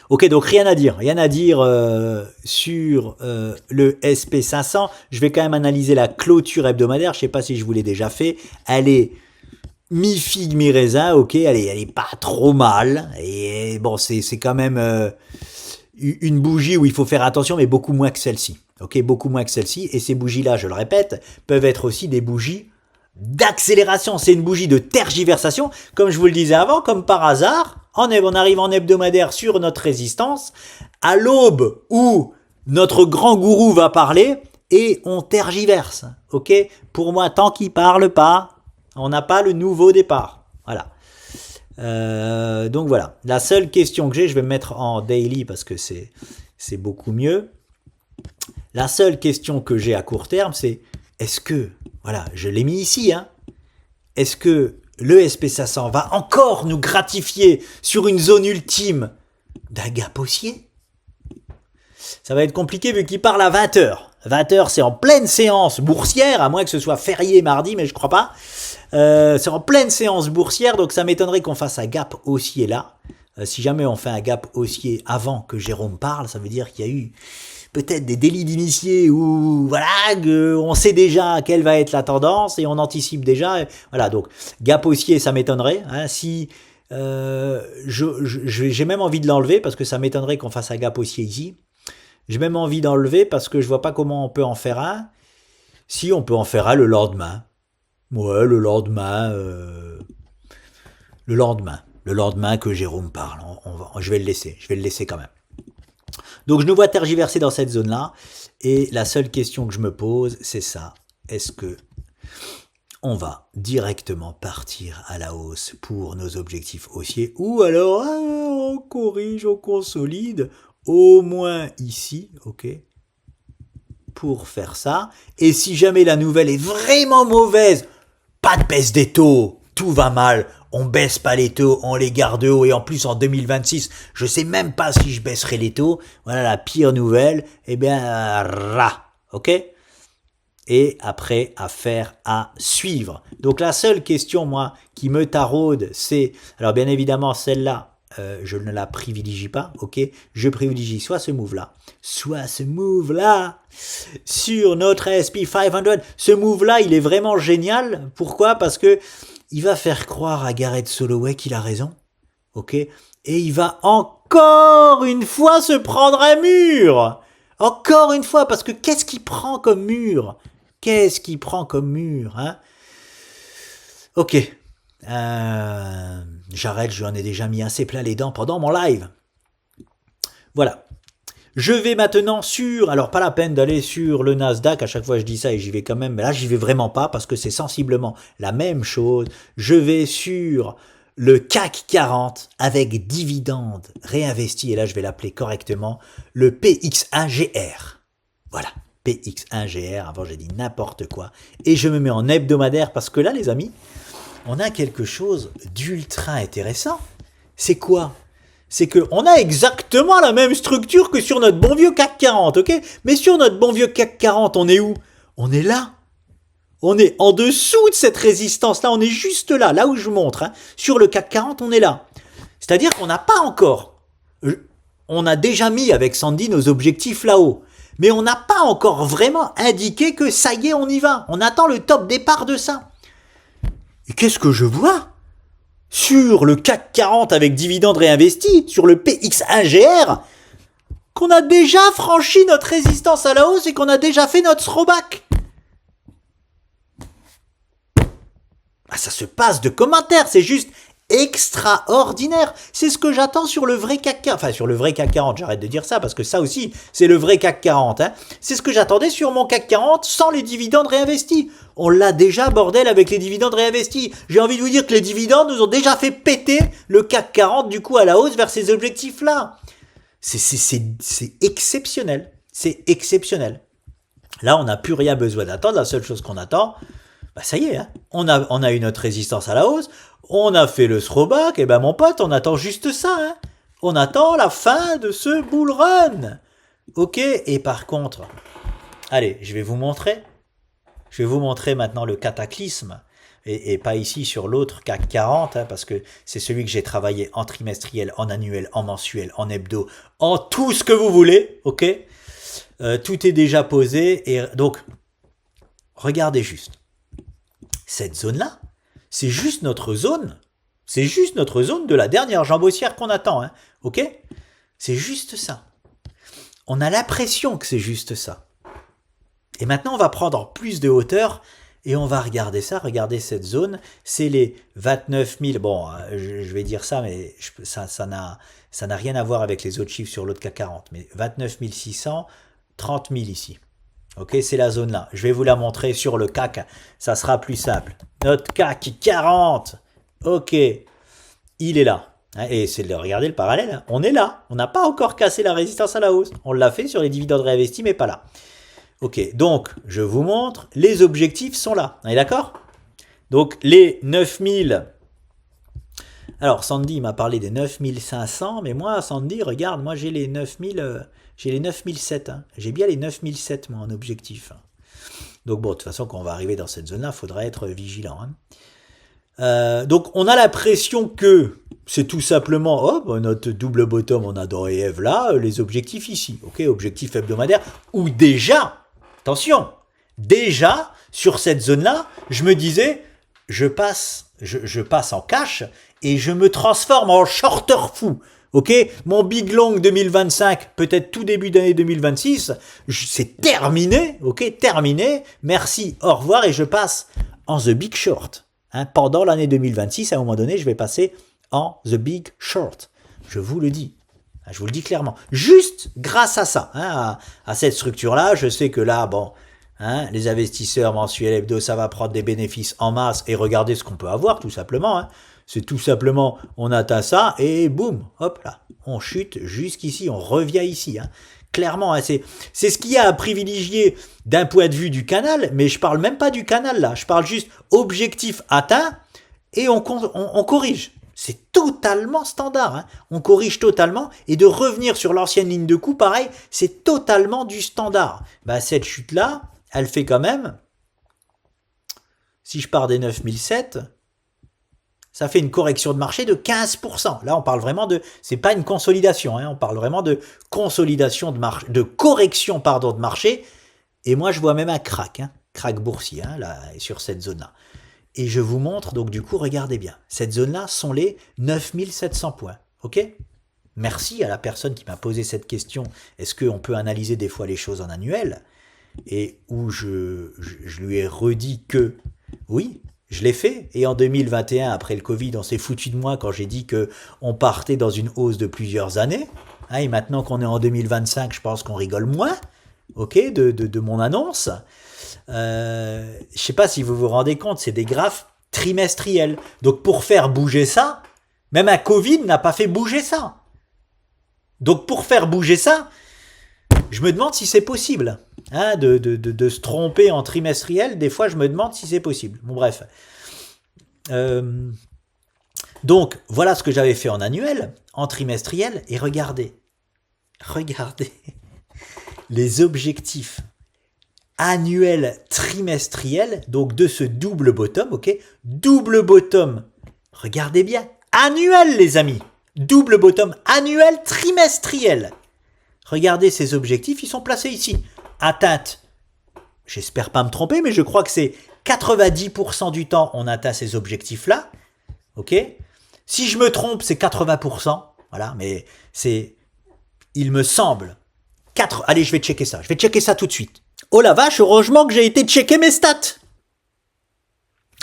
Ok, donc rien à dire sur le SP500. Je vais quand même analyser la clôture hebdomadaire. Je sais pas si je vous l'ai déjà fait. Elle est mi-figue, mi-raisin. Ok, elle est pas trop mal. Et bon, c'est quand même une bougie où il faut faire attention, mais beaucoup moins que celle-ci. Ok, beaucoup moins que celle-ci. Et ces bougies-là, je le répète, peuvent être aussi des bougies d'accélération. C'est une bougie de tergiversation, comme je vous le disais avant, comme par hasard. On arrive en hebdomadaire sur notre résistance, à l'aube où notre grand gourou va parler, et on tergiverse. Ok, pour moi, tant qu'il parle pas, on n'a pas le nouveau départ. Voilà. Donc voilà. La seule question que j'ai, je vais me mettre en daily parce que c'est beaucoup mieux. La seule question que j'ai à court terme, c'est est-ce que, voilà, je l'ai mis ici, hein, est-ce que le SP500 va encore nous gratifier sur une zone ultime d'un gap haussier? Ça va être compliqué vu qu'il parle à 20h. 20h, c'est en pleine séance boursière, à moins que ce soit férié mardi, mais je crois pas. C'est en pleine séance boursière, donc ça m'étonnerait qu'on fasse un gap haussier là. Si jamais on fait un gap haussier avant que Jérôme parle, ça veut dire qu'il y a eu peut-être des délits d'initiés où voilà, on sait déjà quelle va être la tendance et on anticipe déjà. Voilà, donc gap haussier, ça m'étonnerait. Hein, si j'ai même envie de l'enlever parce que ça m'étonnerait qu'on fasse un gap haussier ici. J'ai même envie d'enlever parce que je vois pas comment on peut en faire un. Si on peut en faire un le lendemain. Ouais, le lendemain que Jérôme parle. Je vais le laisser quand même. Donc je nous vois tergiverser dans cette zone-là. Et la seule question que je me pose, c'est ça. Est-ce que on va directement partir à la hausse pour nos objectifs haussiers ou alors on corrige, on consolide au moins ici, ok, pour faire ça. Et si jamais la nouvelle est vraiment mauvaise, pas de baisse des taux, tout va mal, on baisse pas les taux, on les garde haut, et en plus en 2026, je sais même pas si je baisserai les taux, voilà la pire nouvelle, eh bien, ok. Et après, affaire à suivre. Donc la seule question, moi, qui me taraude, c'est, alors bien évidemment celle-là, je ne la privilégie pas, ok? Je privilégie soit ce move-là, soit ce move-là sur notre SP500. Ce move-là, il est vraiment génial. Pourquoi? Parce que il va faire croire à Gareth Soloway qu'il a raison, ok? Et il va encore une fois se prendre un mur. Encore une fois, parce que qu'est-ce qu'il prend comme mur? Qu'est-ce qu'il prend comme mur, hein? Ok. J'arrête, je lui en ai déjà mis assez plein les dents pendant mon live. Voilà. Je vais maintenant sur, alors pas la peine d'aller sur le Nasdaq, à chaque fois je dis ça et j'y vais quand même, mais là j'y vais vraiment pas parce que c'est sensiblement la même chose. Je vais sur le CAC 40 avec dividendes réinvestis, et là je vais l'appeler correctement, le PX1GR. Voilà, PX1GR, avant j'ai dit n'importe quoi. Et je me mets en hebdomadaire parce que là les amis, on a quelque chose d'ultra intéressant. C'est quoi? C'est qu'on a exactement la même structure que sur notre bon vieux CAC 40, ok? Mais sur notre bon vieux CAC 40, on est où? On est là. On est en dessous de cette résistance-là, on est juste là, là où je montre. Hein. Sur le CAC 40, on est là. C'est-à-dire qu'on n'a pas encore... On a déjà mis avec Sandy nos objectifs là-haut. Mais on n'a pas encore vraiment indiqué que ça y est, on y va. On attend le top départ de ça. Et qu'est-ce que je vois? Sur le CAC 40 avec dividendes réinvestis, sur le PX1GR, qu'on a déjà franchi notre résistance à la hausse et qu'on a déjà fait notre throwback. Ah, ça se passe de commentaires, c'est juste extraordinaire. C'est ce que j'attends sur le vrai CAC 40. Enfin, sur le vrai CAC 40, j'arrête de dire ça parce que ça aussi, c'est le vrai CAC 40. Hein. C'est ce que j'attendais sur mon CAC 40 sans les dividendes réinvestis. On l'a déjà, bordel, avec les dividendes réinvestis. J'ai envie de vous dire que les dividendes nous ont déjà fait péter le CAC 40 du coup à la hausse vers ces objectifs-là. C'est exceptionnel. C'est exceptionnel. Là, on n'a plus rien besoin d'attendre. La seule chose qu'on attend, bah ça y est, hein. On a eu notre résistance à la hausse. On a fait le throwback, et ben mon pote, on attend juste ça. Hein. On attend la fin de ce bull run. Ok, et par contre, allez, je vais vous montrer. Je vais vous montrer maintenant le cataclysme, et pas ici sur l'autre CAC 40, hein, parce que c'est celui que j'ai travaillé en trimestriel, en annuel, en mensuel, en hebdo, en tout ce que vous voulez, ok. Tout est déjà posé, et donc, regardez juste. Cette zone-là, c'est juste notre zone. C'est juste notre zone de la dernière jambe haussière qu'on attend, hein, ok. C'est juste ça. On a l'impression que c'est juste ça. Et maintenant, on va prendre plus de hauteur et on va regarder ça. Regardez cette zone. C'est les 29 000. Bon, je vais dire ça, mais ça n'a rien à voir avec les autres chiffres sur l'autre CAC 40. Mais 29 600, 30 000 ici. Ok, c'est la zone là. Je vais vous la montrer sur le CAC. Ça sera plus simple. Notre CAC 40. Ok, il est là. Et c'est de regarder le parallèle. On est là. On n'a pas encore cassé la résistance à la hausse. On l'a fait sur les dividendes réinvestis, mais pas là. Ok, donc je vous montre, les objectifs sont là, on est d'accord? Donc les 9000, alors Sandy m'a parlé des 9500, mais moi Sandy, regarde, moi j'ai les 9000, j'ai les 9007, hein. J'ai bien les 9007 moi en objectif. Donc bon, de toute façon quand on va arriver dans cette zone-là, il faudra être vigilant. Hein. Donc on a l'impression que c'est tout simplement, hop, notre double bottom, on a dans EF là, les objectifs ici, ok, objectif hebdomadaire, ou déjà... Attention, déjà, sur cette zone-là, je me disais, je passe en cash et je me transforme en shorter fou. Ok, mon big long 2025, peut-être tout début d'année 2026, c'est terminé, ok, terminé. Merci, au revoir et je passe en the big short. Hein, pendant l'année 2026, à un moment donné, je vais passer en the big short. Je vous le dis. Je vous le dis clairement. Juste grâce à ça, hein, à cette structure-là, je sais que là, bon, hein, les investisseurs mensuels hebdo, ça va prendre des bénéfices en masse et regardez ce qu'on peut avoir, tout simplement. Hein. C'est tout simplement, on atteint ça et boum, hop là, on chute jusqu'ici, on revient ici. Hein. Clairement, hein, c'est ce qu'il y a à privilégier d'un point de vue du canal, mais je parle même pas du canal là, je parle juste objectif atteint et on corrige. C'est totalement standard, hein. On corrige totalement, et de revenir sur l'ancienne ligne de coup, pareil, c'est totalement du standard. Bah, cette chute-là, elle fait quand même, si je pars des 9007, Ça fait une correction de marché de 15%. Là, on parle vraiment de, c'est pas une consolidation, hein, on parle vraiment de consolidation de marché, de correction, pardon, de marché. Et moi, je vois même un crack, hein, crack boursier, hein, là, sur cette zone-là. Et je vous montre, donc du coup, regardez bien. Cette zone-là sont les 9700 points, ok? Merci à la personne qui m'a posé cette question. Est-ce qu'on peut analyser des fois les choses en annuel? Et où je lui ai redit que, oui, je l'ai fait. Et en 2021, après le Covid, on s'est foutu de moi quand j'ai dit qu'on partait dans une hausse de plusieurs années. Hein, et maintenant qu'on est en 2025, je pense qu'on rigole moins, ok, de mon annonce. Je sais pas si vous vous rendez compte, c'est des graphes trimestriels. Donc pour faire bouger ça, même un Covid n'a pas fait bouger ça. Donc pour faire bouger ça, je me demande si c'est possible, hein, de se tromper en trimestriel. Des fois, je me demande si c'est possible. Bon, bref. Donc, voilà ce que j'avais fait en annuel, en trimestriel. Et regardez les objectifs annuels trimestriels, donc de ce double bottom, ok? Double bottom, regardez bien, annuel les amis. Double bottom annuel trimestriel. Regardez ces objectifs, ils sont placés ici. Atteinte, j'espère pas me tromper, mais je crois que c'est 90% du temps, on atteint ces objectifs-là. Ok? Si je me trompe, c'est 80%. Voilà, mais c'est, il me semble, allez, je vais checker ça. Je vais checker ça tout de suite. Oh la vache, heureusement que j'ai été checker mes stats.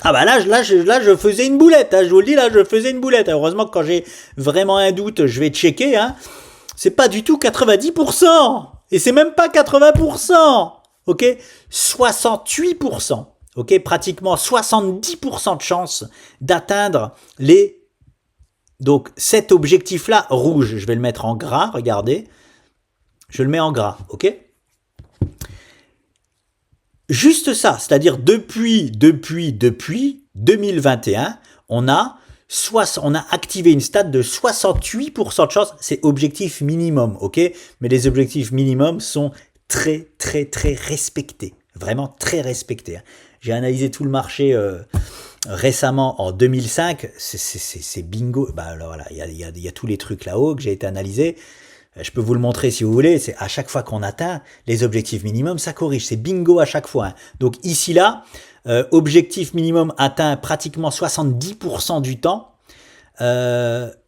Ah bah là, je faisais une boulette, hein, je vous le dis, là, je faisais une boulette. Heureusement que quand j'ai vraiment un doute, je vais checker, hein. C'est pas du tout 90%. Et c'est même pas 80%. Ok? 68%. Ok? Pratiquement 70% de chance d'atteindre donc cet objectif-là, rouge. Je vais le mettre en gras, regardez. Je le mets en gras, ok? Juste ça, c'est-à-dire depuis 2021, on a activé une stat de 68% de chance, c'est objectif minimum, ok? Mais les objectifs minimums sont très respectés, vraiment très respectés. J'ai analysé tout le marché récemment en 2005, c'est bingo. Bah alors voilà, il y a tous les trucs là-haut que j'ai été analysé. Je peux vous le montrer si vous voulez, c'est à chaque fois qu'on atteint les objectifs minimums, ça corrige, c'est bingo à chaque fois. Hein. Donc ici là, objectif minimum atteint pratiquement 70% du temps,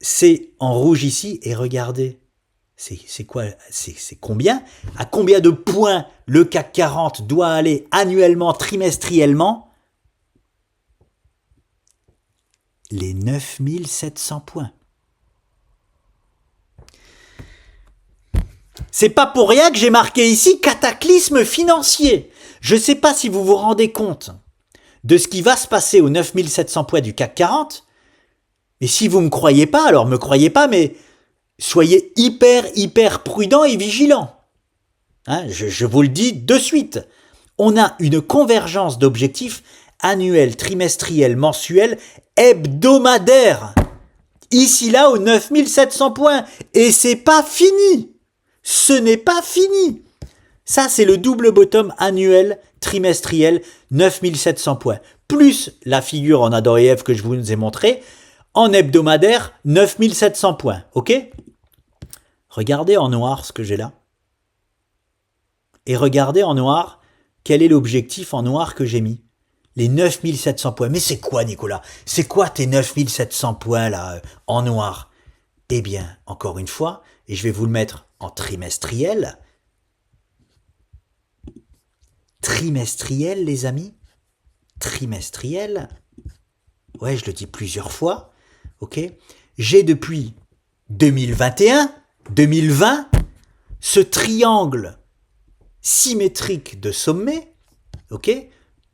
c'est en rouge ici, et regardez, c'est quoi, c'est combien? À combien de points le CAC 40 doit aller annuellement, trimestriellement? Les 9700 points. C'est pas pour rien que j'ai marqué ici cataclysme financier. Je sais pas si vous vous rendez compte de ce qui va se passer aux 9700 points du CAC 40. Et si vous me croyez pas, alors me croyez pas, mais soyez hyper prudent et vigilant. Hein, je vous le dis de suite. On a une convergence d'objectifs annuels, trimestriels, mensuels, hebdomadaires. Ici là aux 9700 points. Et c'est pas fini. Ce n'est pas fini. Ça, c'est le double bottom annuel, trimestriel, 9700 points. Plus la figure en ADOEF que je vous ai montré, en hebdomadaire, 9700 points. Ok? Regardez en noir ce que j'ai là. Et regardez en noir, quel est l'objectif en noir que j'ai mis. Les 9700 points. Mais c'est quoi, Nicolas? C'est quoi tes 9700 points là, en noir? Eh bien, encore une fois, et je vais vous le mettre en trimestriel. Trimestriel, les amis. Trimestriel. Ouais, je le dis plusieurs fois. Ok. J'ai depuis 2021, 2020, ce triangle symétrique de sommet. Ok.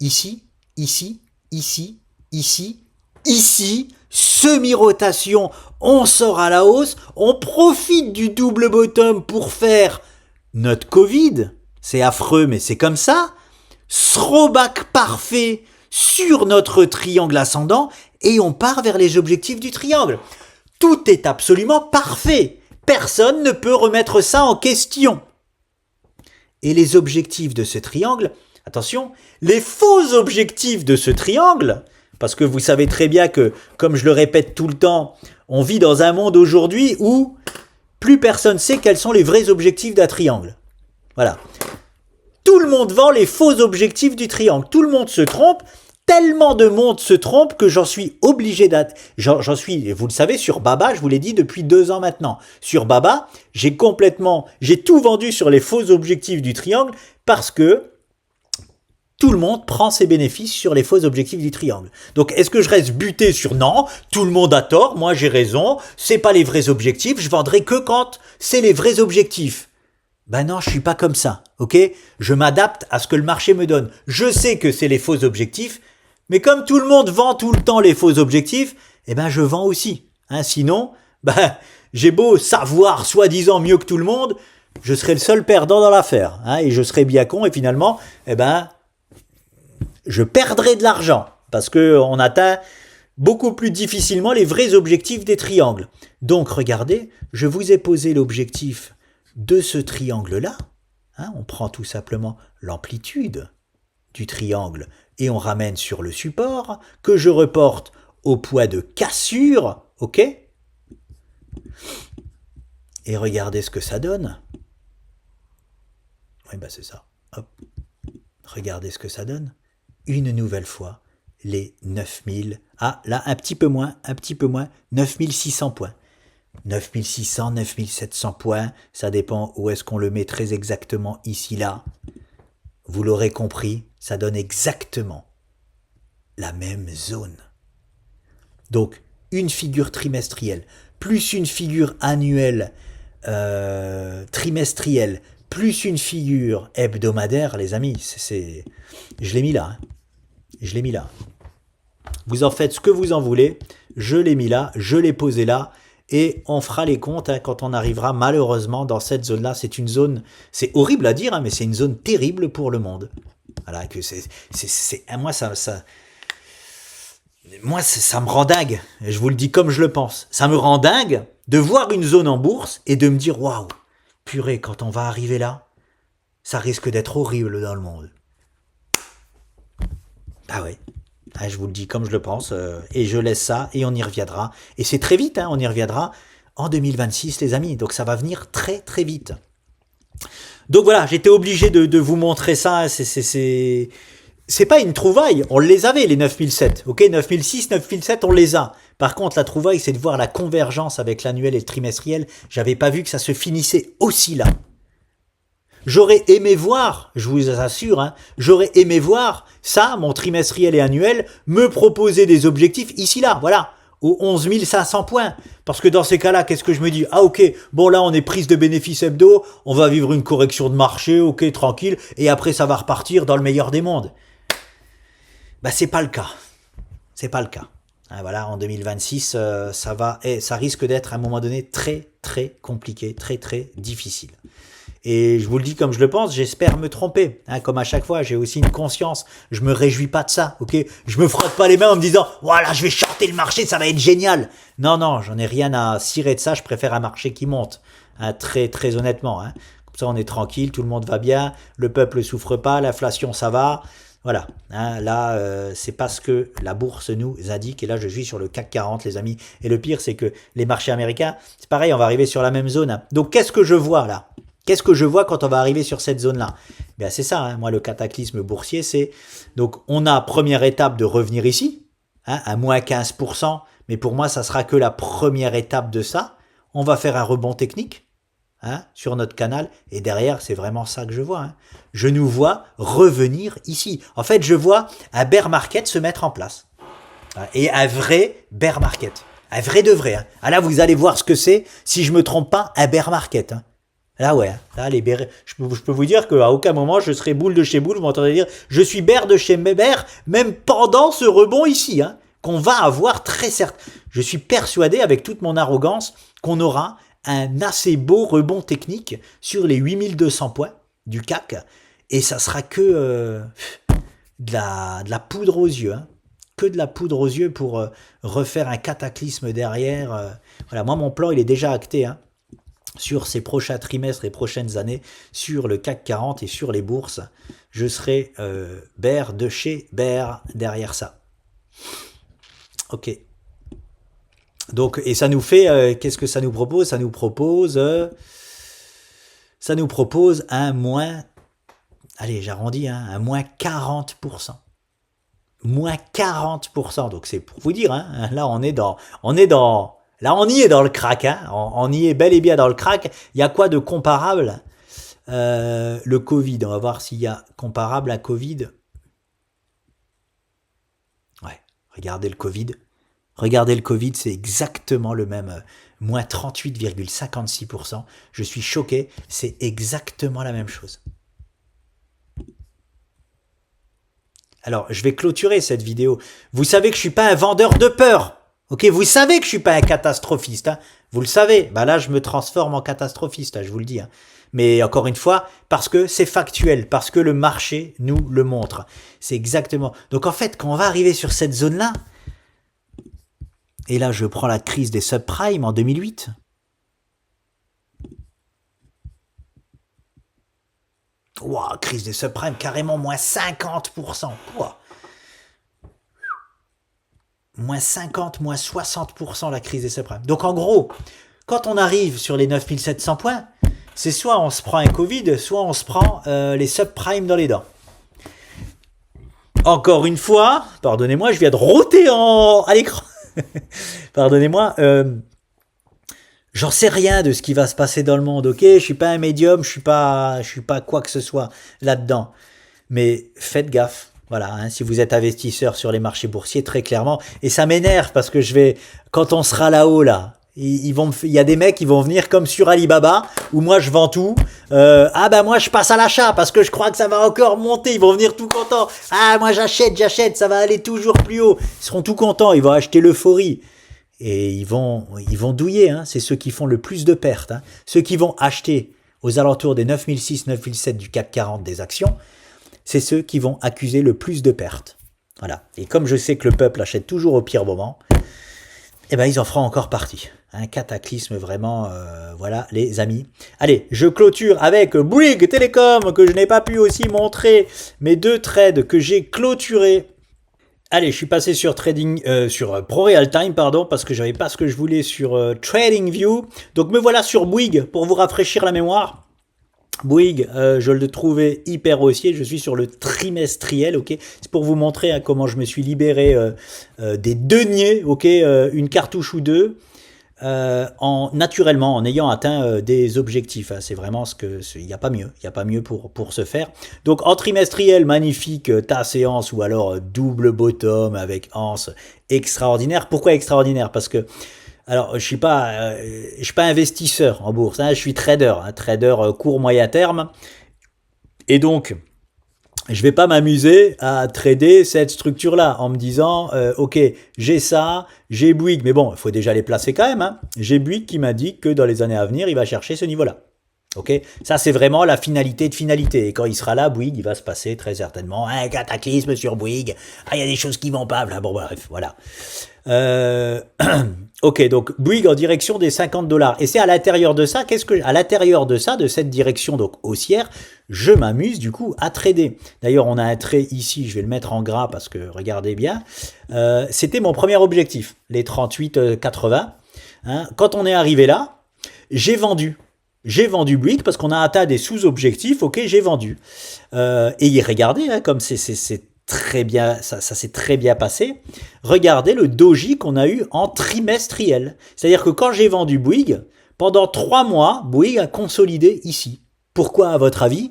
Ici, ici, ici, ici, ici. Semi-rotation, on sort à la hausse, on profite du double bottom pour faire notre Covid, c'est affreux mais c'est comme ça, throwback parfait sur notre triangle ascendant et on part vers les objectifs du triangle. Tout est absolument parfait, personne ne peut remettre ça en question. Et les objectifs de ce triangle, attention, les faux objectifs de ce triangle, Parce que vous savez très bien que, comme je le répète tout le temps, on vit dans un monde aujourd'hui où plus personne sait quels sont les vrais objectifs d'un triangle. Voilà. Tout le monde vend les faux objectifs du triangle. Tout le monde se trompe. Tellement de monde se trompe que j'en suis obligé d'être. J'en suis, vous le savez, sur Baba, je vous l'ai dit depuis 2 ans maintenant. Sur Baba, j'ai tout vendu sur les faux objectifs du triangle parce que tout le monde prend ses bénéfices sur les faux objectifs du triangle. Donc, est-ce que je reste buté sur non, tout le monde a tort, moi j'ai raison, c'est pas les vrais objectifs, je vendrai que quand c'est les vrais objectifs. Ben non, je suis pas comme ça, ok? Je m'adapte à ce que le marché me donne. Je sais que c'est les faux objectifs, mais comme tout le monde vend tout le temps les faux objectifs, eh ben je vends aussi. Hein, sinon, j'ai beau savoir soi-disant mieux que tout le monde, je serai le seul perdant dans l'affaire. Hein, et je serai bien con et finalement, je perdrai de l'argent parce qu'on atteint beaucoup plus difficilement les vrais objectifs des triangles. Donc regardez, je vous ai posé l'objectif de ce triangle-là. Hein, on prend tout simplement l'amplitude du triangle et on ramène sur le support que je reporte au poids de cassure, ok? Et regardez ce que ça donne. Oui, c'est ça. Hop. Regardez ce que ça donne. Une nouvelle fois, les 9000. Ah, là, un petit peu moins, 9600 points. 9600, 9700 points, ça dépend où est-ce qu'on le met très exactement ici, là. Vous l'aurez compris, ça donne exactement la même zone. Donc, une figure trimestrielle, plus une figure annuelle trimestrielle, plus une figure hebdomadaire, les amis, je l'ai mis là. Je l'ai mis là. Vous en faites ce que vous en voulez, je l'ai mis là, je l'ai posé là, et on fera les comptes quand on arrivera malheureusement dans cette zone-là. C'est une zone, c'est horrible à dire, mais c'est une zone terrible pour le monde. Voilà, que moi, ça me rend dingue. Et je vous le dis comme je le pense. Ça me rend dingue de voir une zone en bourse et de me dire, waouh, purée, quand on va arriver là, ça risque d'être horrible dans le monde. Ah ouais. Je vous le dis comme je le pense, et je laisse ça, et on y reviendra. Et c'est très vite, on y reviendra en 2026, les amis. Donc ça va venir très très vite. Donc voilà, j'étais obligé de vous montrer ça. C'est pas une trouvaille, on les avait les 9007, ok, 9006, 9007, on les a. Par contre, la trouvaille, c'est de voir la convergence avec l'annuel et le trimestriel. J'avais pas vu que ça se finissait aussi là. J'aurais aimé voir, je vous assure, j'aurais aimé voir ça, mon trimestriel et annuel, me proposer des objectifs ici, là, voilà, aux 11 500 points. Parce que dans ces cas-là, qu'est-ce que je me dis? Ah ok, bon là on est prise de bénéfices hebdo, on va vivre une correction de marché, ok, tranquille, et après ça va repartir dans le meilleur des mondes. C'est pas le cas. C'est pas le cas. Voilà, en 2026, ça risque d'être à un moment donné très très compliqué, très très difficile. Et je vous le dis comme je le pense, j'espère me tromper. Comme à chaque fois, j'ai aussi une conscience. Je me réjouis pas de ça, ok? Je me frotte pas les mains en me disant « Voilà, je vais shorter le marché, ça va être génial !» Non, j'en ai rien à cirer de ça. Je préfère un marché qui monte, très très honnêtement. Comme ça, on est tranquille, tout le monde va bien, le peuple souffre pas, l'inflation, ça va. Voilà, là, c'est parce que la bourse nous indique, et là, je suis sur le CAC 40, les amis. Et le pire, c'est que les marchés américains, c'est pareil, on va arriver sur la même zone. Donc, qu'est-ce que je vois là? Qu'est-ce que je vois quand on va arriver sur cette zone-là? C'est ça, moi, le cataclysme boursier, c'est... Donc, on a première étape de revenir ici, à moins 15%, mais pour moi, ça sera que la première étape de ça. On va faire un rebond technique sur notre canal, et derrière, c'est vraiment ça que je vois. Je nous vois revenir ici. En fait, je vois un bear market se mettre en place. Et un vrai bear market. Un vrai de vrai. Là, vous allez voir ce que c'est, si je me trompe pas, un bear market. Là, ouais, là, je peux vous dire qu'à aucun moment, je serai boule de chez boule. Vous m'entendez dire, je suis bear de chez bear, même pendant ce rebond ici, qu'on va avoir très certain. Je suis persuadé, avec toute mon arrogance, qu'on aura un assez beau rebond technique sur les 8200 points du CAC. Et ça sera que de la poudre aux yeux. Que de la poudre aux yeux pour refaire un cataclysme derrière. Voilà, moi, mon plan, il est déjà acté, sur ces prochains trimestres et prochaines années, sur le CAC 40 et sur les bourses. Je serai bear de chez bear derrière ça. Ok. Donc, et ça nous fait, qu'est-ce que ça nous propose? Ça nous propose un moins, allez, j'arrondis, hein, un moins 40%. Moins 40%. Donc c'est pour vous dire, hein, là là on y est dans le crack, hein, on y est bel et bien dans le crack. Il y a quoi de comparable? Le Covid, on va voir s'il y a comparable à Covid. Ouais, regardez le Covid. Regardez le Covid, c'est exactement le même, moins 38,56%. Je suis choqué, c'est exactement la même chose. Alors, je vais clôturer cette vidéo. Vous savez que je suis pas un vendeur de peur. Ok, vous savez que je suis pas un catastrophiste. Hein. Vous le savez. Bah là, je me transforme en catastrophiste, hein, je vous le dis. Hein. Mais encore une fois, parce que c'est factuel, parce que le marché nous le montre. C'est exactement. Donc en fait, quand on va arriver sur cette zone-là, et là, je prends la crise des subprimes en 2008. Wow, crise des subprimes, carrément moins 50%. Wow. Moins 50, moins 60% la crise des subprimes. Donc en gros, quand on arrive sur les 9700 points, c'est soit on se prend un Covid, soit on se prend les subprimes dans les dents. Encore une fois, pardonnez-moi, je viens de rôter à l'écran. Pardonnez-moi, j'en sais rien de ce qui va se passer dans le monde, ok? Je suis pas un médium, je suis pas quoi que ce soit là-dedans. Mais faites gaffe. Voilà, hein, si vous êtes investisseur sur les marchés boursiers, très clairement. Et ça m'énerve parce que quand on sera là-haut, là, il y a des mecs qui vont venir comme sur Alibaba, où moi je vends tout. Moi je passe à l'achat parce que je crois que ça va encore monter. Ils vont venir tout contents. Ah, moi j'achète, ça va aller toujours plus haut. Ils seront tout contents, ils vont acheter l'euphorie. Et ils vont douiller, hein. C'est ceux qui font le plus de pertes. Hein. Ceux qui vont acheter aux alentours des 9006, 9007 du CAC 40 des actions, c'est ceux qui vont accuser le plus de pertes. Voilà. Et comme je sais que le peuple achète toujours au pire moment, eh ben ils en feront encore partie. Un cataclysme vraiment, voilà les amis. Allez, je clôture avec Bouygues Télécom, que je n'ai pas pu aussi montrer mes deux trades que j'ai clôturés. Allez, je suis passé sur sur ProRealTime, pardon, parce que j'avais pas ce que je voulais sur TradingView. Donc me voilà sur Bouygues pour vous rafraîchir la mémoire. Bouygues, je le trouvais hyper haussier, je suis sur le trimestriel, ok. C'est pour vous montrer hein, comment je me suis libéré des deniers, ok, une cartouche ou deux, naturellement, en ayant atteint des objectifs. Hein. C'est vraiment il n'y a pas mieux pour se faire. Donc en trimestriel, magnifique tasse et anse, ou alors double bottom avec anse extraordinaire. Pourquoi extraordinaire? Parce que alors, je suis pas investisseur en bourse, hein, je suis trader, court moyen terme, et donc je vais pas m'amuser à trader cette structure-là en me disant, ok, j'ai ça, j'ai Bouygues, mais bon, il faut déjà les placer quand même. Hein. J'ai Bouygues qui m'a dit que dans les années à venir, il va chercher ce niveau-là. Ok, ça c'est vraiment la finalité de finalité. Et quand il sera là, Bouygues, il va se passer très certainement un cataclysme sur Bouygues. Ah, il y a des choses qui vont pas. Bon, bref, voilà. Ok, donc Bouygues en direction des 50 $. Et c'est à l'intérieur de ça, à l'intérieur de ça, de cette direction donc haussière, je m'amuse du coup à trader. D'ailleurs, on a un trait ici, je vais le mettre en gras parce que regardez bien. C'était mon premier objectif, les 38,80. Hein. Quand on est arrivé là, j'ai vendu. J'ai vendu Bouygues parce qu'on a atteint des sous-objectifs, ok, j'ai vendu. Et regardez, hein, comme c'est très bien, ça s'est très bien passé. Regardez le doji qu'on a eu en trimestriel. C'est-à-dire que quand j'ai vendu Bouygues, pendant 3 mois, Bouygues a consolidé ici. Pourquoi, à votre avis?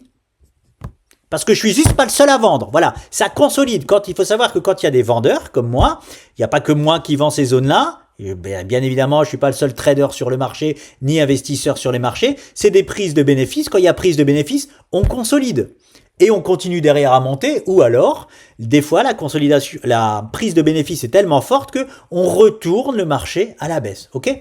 Parce que je suis juste pas le seul à vendre. Voilà, ça consolide. Il faut savoir que quand il y a des vendeurs comme moi, il n'y a pas que moi qui vends ces zones-là. Bien évidemment, je suis pas le seul trader sur le marché, ni investisseur sur les marchés. C'est des prises de bénéfices. Quand il y a prise de bénéfices, on consolide. Et on continue derrière à monter, ou alors, des fois, la prise de bénéfices est tellement forte que on retourne le marché à la baisse. Ok?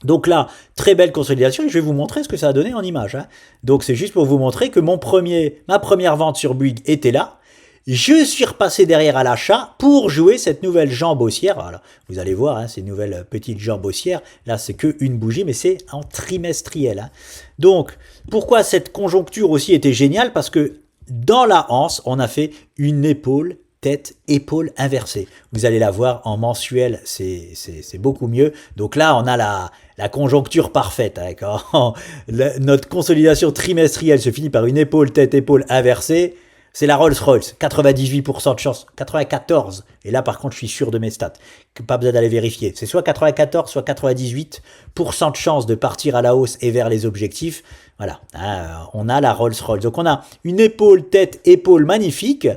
Donc là, très belle consolidation, et je vais vous montrer ce que ça a donné en image. Hein. Donc c'est juste pour vous montrer que ma première vente sur Bouygues était là. Je suis repassé derrière à l'achat pour jouer cette nouvelle jambe haussière. Alors, vous allez voir, hein, ces nouvelles petites jambes haussières. Là, c'est qu'une bougie, mais c'est en trimestriel. Hein. Donc, pourquoi cette conjoncture aussi était géniale? Parce que dans la anse, on a fait une épaule tête, épaule inversée. Vous allez la voir en mensuel, c'est beaucoup mieux. Donc là, on a la conjoncture parfaite. D'accord. Notre consolidation trimestrielle se finit par une épaule, tête, épaule inversée. C'est la Rolls-Royce, 98% de chance, 94. Et là, par contre, je suis sûr de mes stats. Pas besoin d'aller vérifier. C'est soit 94, soit 98% de chance de partir à la hausse et vers les objectifs. Voilà, on a la Rolls-Royce. Donc, on a une épaule, tête, épaule magnifique.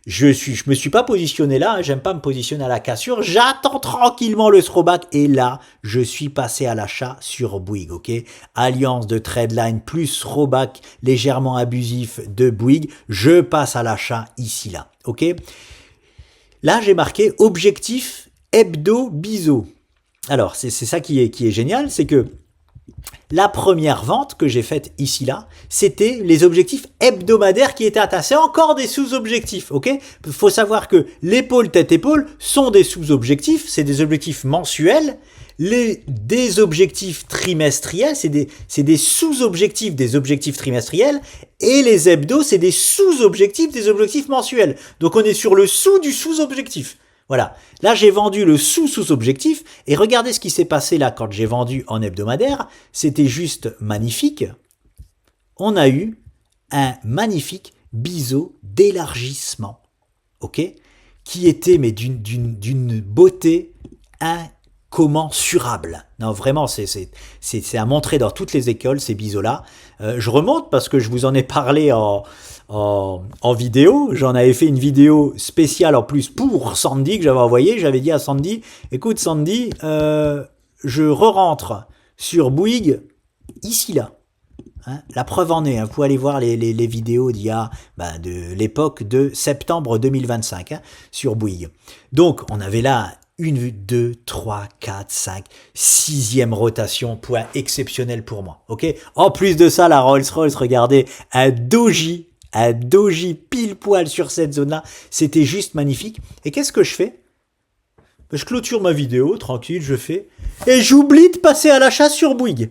Je me suis pas positionné là, j'aime pas me positionner à la cassure, j'attends tranquillement le throwback et là, je suis passé à l'achat sur Bouygues, ok? Alliance de Tradeline plus throwback légèrement abusif de Bouygues, je passe à l'achat ici là, ok? Là, j'ai marqué objectif hebdo biseau. Alors, c'est ça qui est génial, c'est que la première vente que j'ai faite ici là, c'était les objectifs hebdomadaires qui étaient atteints. C'est encore des sous-objectifs, ok? Il faut savoir que l'épaule, tête, épaule sont des sous-objectifs, c'est des objectifs mensuels. Des objectifs trimestriels, c'est des sous-objectifs des objectifs trimestriels. Et les hebdos, c'est des sous-objectifs des objectifs mensuels. Donc on est sur le sous du sous-objectif. Voilà, là j'ai vendu le sous-objectif et regardez ce qui s'est passé là quand j'ai vendu en hebdomadaire, c'était juste magnifique. On a eu un magnifique biseau d'élargissement, ok, qui était mais d'une beauté incommensurable. Non, vraiment, c'est à montrer dans toutes les écoles ces biseaux-là. Je remonte parce que je vous en ai parlé en vidéo. J'en avais fait une vidéo spéciale en plus pour Sandy que j'avais envoyée. J'avais dit à Sandy, écoute Sandy, je re-rentre sur Bouygues ici là. Hein, la preuve en est, hein, vous pouvez aller voir les vidéos d'il y a de l'époque de septembre 2025 hein, sur Bouygues. Donc on avait là 1, 2, 3, 4, 5, 6e rotation, point exceptionnel pour moi. Ok. En plus de ça, la Rolls-Royce, regardez, un doji pile poil sur cette zone-là. C'était juste magnifique. Et qu'est-ce que je fais? Je clôture ma vidéo, tranquille, je fais. Et j'oublie de passer à l'achat sur Bouygues.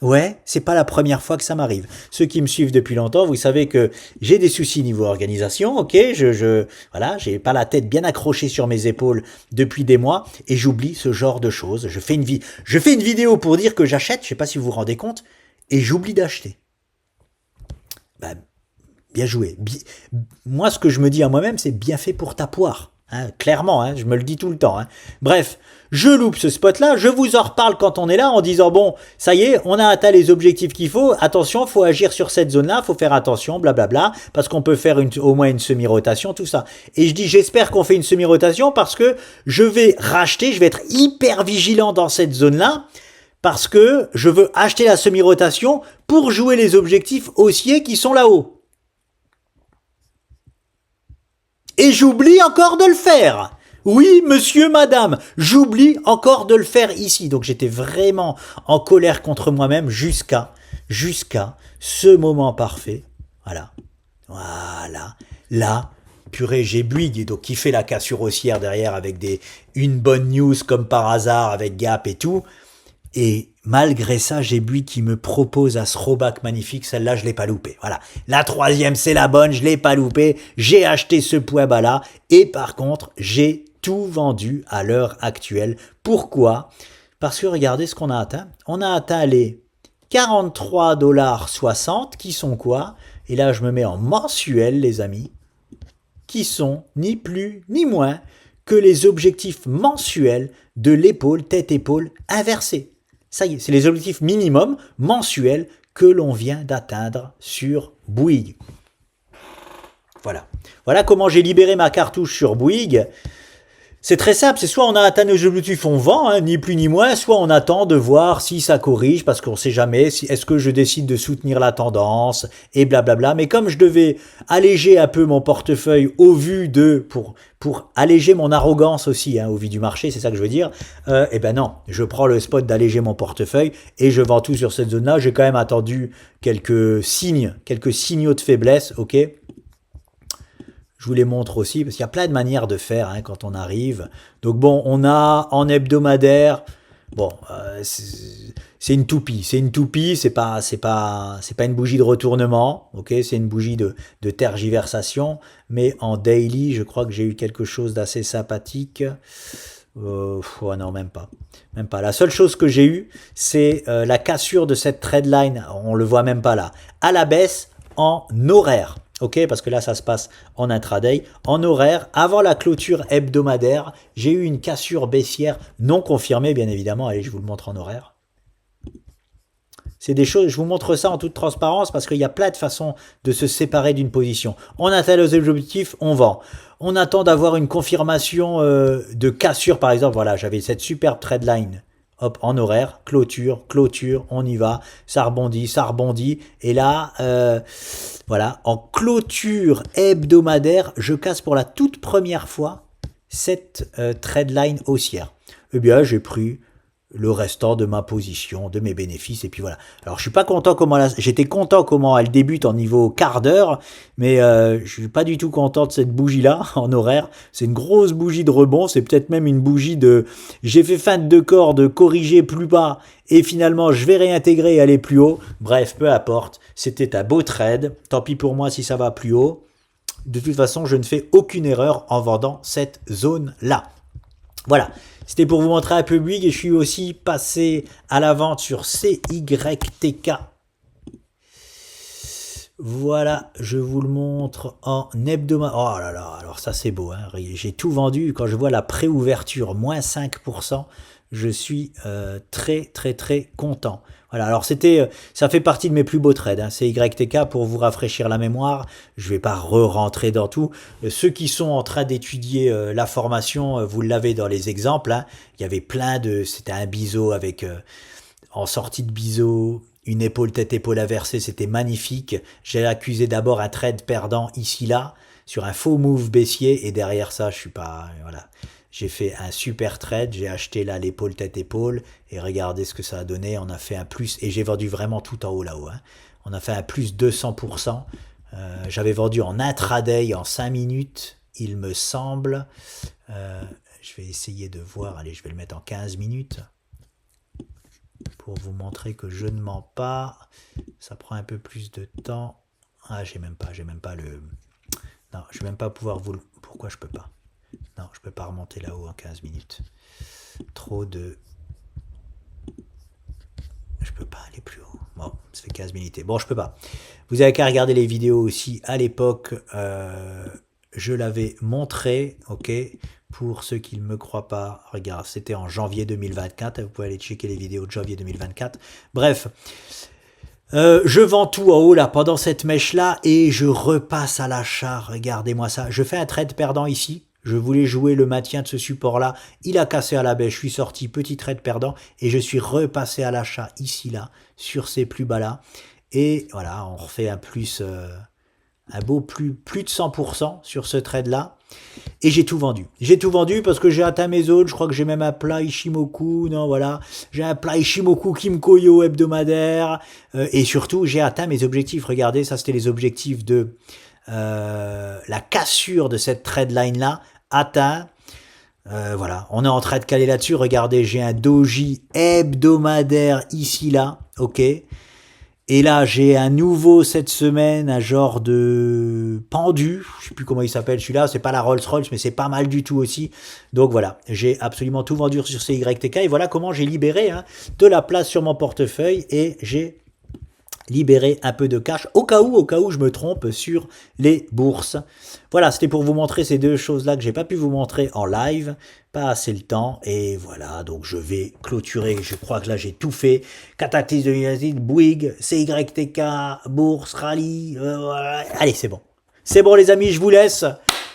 Ouais, c'est pas la première fois que ça m'arrive. Ceux qui me suivent depuis longtemps, vous savez que j'ai des soucis niveau organisation, ok, voilà, j'ai pas la tête bien accrochée sur mes épaules depuis des mois et j'oublie ce genre de choses. Je fais une vidéo pour dire que j'achète, je sais pas si vous vous rendez compte, et j'oublie d'acheter. Bien joué. Moi, ce que je me dis à moi-même, c'est bien fait pour ta poire. Hein, clairement, hein, je me le dis tout le temps. Hein. Bref, je loupe ce spot-là, je vous en reparle quand on est là en disant, bon, ça y est, on a atteint les objectifs qu'il faut, attention, il faut agir sur cette zone-là, il faut faire attention, blablabla, parce qu'on peut faire au moins une semi-rotation, tout ça. Et je dis, j'espère qu'on fait une semi-rotation parce que je vais racheter, je vais être hyper vigilant dans cette zone-là, parce que je veux acheter la semi-rotation pour jouer les objectifs haussiers qui sont là-haut. Et j'oublie encore de le faire. Oui, monsieur, madame, j'oublie encore de le faire ici. Donc j'étais vraiment en colère contre moi-même jusqu'à ce moment parfait. Voilà. Là, purée, j'ai Bouygues, donc qui fait la cassure haussière derrière avec une bonne news comme par hasard avec Gap et tout. Et malgré ça, j'ai Bouygues qui me propose un throwback magnifique. Celle-là, je l'ai pas loupé. Voilà. La troisième, c'est la bonne. Je l'ai pas loupé. J'ai acheté ce poids bas-là. Et par contre, j'ai tout vendu à l'heure actuelle. Pourquoi? Parce que regardez ce qu'on a atteint. On a atteint les 43,60 $ qui sont quoi? Et là, je me mets en mensuel, les amis. Qui sont ni plus ni moins que les objectifs mensuels de l'épaule, tête-épaule inversée. Ça y est, c'est les objectifs minimum mensuels que l'on vient d'atteindre sur Bouygues. Voilà. Voilà comment j'ai libéré ma cartouche sur Bouygues. C'est très simple, c'est soit on a atteint nos objectifs, on vend, hein, ni plus ni moins, soit on attend de voir si ça corrige, parce qu'on ne sait jamais, est-ce que je décide de soutenir la tendance, et blablabla. Mais comme je devais alléger un peu mon portefeuille au vu pour alléger mon arrogance aussi, hein, au vu du marché, c'est ça que je veux dire, eh ben non, je prends le spot d'alléger mon portefeuille, et je vends tout sur cette zone-là. J'ai quand même attendu quelques signaux de faiblesse, ok. Je vous les montre aussi, parce qu'il y a plein de manières de faire hein, quand on arrive. Donc bon, on a en hebdomadaire, Bon, c'est une toupie, c'est pas une bougie de retournement, ok, c'est une bougie de tergiversation, mais en daily, je crois que j'ai eu quelque chose d'assez sympathique. Ouais, non, même pas. Même pas. La seule chose que j'ai eue, c'est la cassure de cette trendline, on le voit même pas là, à la baisse en horaire. Ok, parce que là, ça se passe en intraday. En horaire, avant la clôture hebdomadaire, j'ai eu une cassure baissière non confirmée, bien évidemment. Allez, je vous le montre en horaire. C'est des choses, je vous montre ça en toute transparence parce qu'il y a plein de façons de se séparer d'une position. On atteint les objectifs, on vend. On attend d'avoir une confirmation de cassure, par exemple. Voilà, j'avais cette superbe trendline. Hop, en horaire, clôture, clôture, on y va, ça rebondit. Et là, voilà, en clôture hebdomadaire, je casse pour la toute première fois cette trendline haussière. Eh bien, j'ai pris le restant de ma position, de mes bénéfices, et puis voilà. Alors, je suis pas content j'étais content comment elle débute en niveau quart d'heure, mais je suis pas du tout content de cette bougie-là, en horaire. C'est une grosse bougie de rebond, c'est peut-être même une bougie de, j'ai fait fin de deux cordes, corriger plus bas, et finalement, je vais réintégrer et aller plus haut. Bref, peu importe. C'était un beau trade. Tant pis pour moi si ça va plus haut. De toute façon, je ne fais aucune erreur en vendant cette zone-là. Voilà, c'était pour vous montrer un peu Bouygues et je suis aussi passé à la vente sur CYTK. Voilà, je vous le montre en hebdomadaire. Oh là là, alors ça c'est beau, hein. J'ai tout vendu. Quand je vois la préouverture, moins 5%, je suis très très très content. Voilà, alors ça fait partie de mes plus beaux trades, hein. CYTK, pour vous rafraîchir la mémoire, je vais pas re-rentrer dans tout. Ceux qui sont en train d'étudier la formation, vous l'avez dans les exemples, hein. Il y avait c'était un biseau avec, en sortie de biseau, une épaule tête-épaule inversée, c'était magnifique. J'ai accusé d'abord un trade perdant ici-là, sur un faux move baissier, et derrière ça, je suis pas, voilà. J'ai fait un super trade, j'ai acheté là l'épaule tête-épaule, et regardez ce que ça a donné, on a fait un plus, et j'ai vendu vraiment tout en haut là-haut, hein. On a fait un plus 200%, j'avais vendu en intraday en 5 minutes, il me semble, je vais essayer de voir, allez, je vais le mettre en 15 minutes, pour vous montrer que je ne mens pas, ça prend un peu plus de temps, ah j'ai même pas le, non, je vais même pas pouvoir vous le, pourquoi je peux pas? Non, je peux pas remonter là-haut en 15 minutes. Trop de... Je peux pas aller plus haut. Bon, ça fait 15 minutes. Bon, je peux pas. Vous avez qu'à regarder les vidéos aussi. À l'époque, je l'avais montré, ok. Pour ceux qui ne me croient pas, regarde, c'était en janvier 2024. Vous pouvez aller checker les vidéos de janvier 2024. Bref, je vends tout en haut là pendant cette mèche là et je repasse à l'achat. Regardez-moi ça. Je fais un trade perdant ici. Je voulais jouer le maintien de ce support-là. Il a cassé à la baisse. Je suis sorti petit trade perdant et je suis repassé à l'achat ici, là, sur ces plus bas-là. Et voilà, on refait un plus, un beau plus de 100% sur ce trade-là. Et j'ai tout vendu. J'ai tout vendu parce que j'ai atteint mes zones. Je crois que j'ai même un plat Ishimoku. Non, voilà. J'ai un plat Ishimoku Kimkoyo hebdomadaire. Et surtout, j'ai atteint mes objectifs. Regardez, ça, c'était les objectifs de la cassure de cette trendline-là. Atteint. Voilà, on est en train de caler là-dessus. Regardez, j'ai un doji hebdomadaire ici, là, ok. Et là, j'ai un nouveau cette semaine, un genre de pendu. Je sais plus comment il s'appelle celui-là. C'est pas la Rolls-Royce, mais c'est pas mal du tout aussi. Donc voilà, j'ai absolument tout vendu sur CYTK. Et voilà comment j'ai libéré de la place sur mon portefeuille. Et j'ai libérer un peu de cash au cas où je me trompe sur les bourses. Voilà, c'était pour vous montrer ces deux choses-là que j'ai pas pu vous montrer en live, pas assez le temps, et voilà, donc je vais clôturer, je crois que là j'ai tout fait, Cataclysme de United, Bouygues, CYTK, Bourse, Rallye, voilà. Allez, c'est bon. C'est bon les amis, je vous laisse,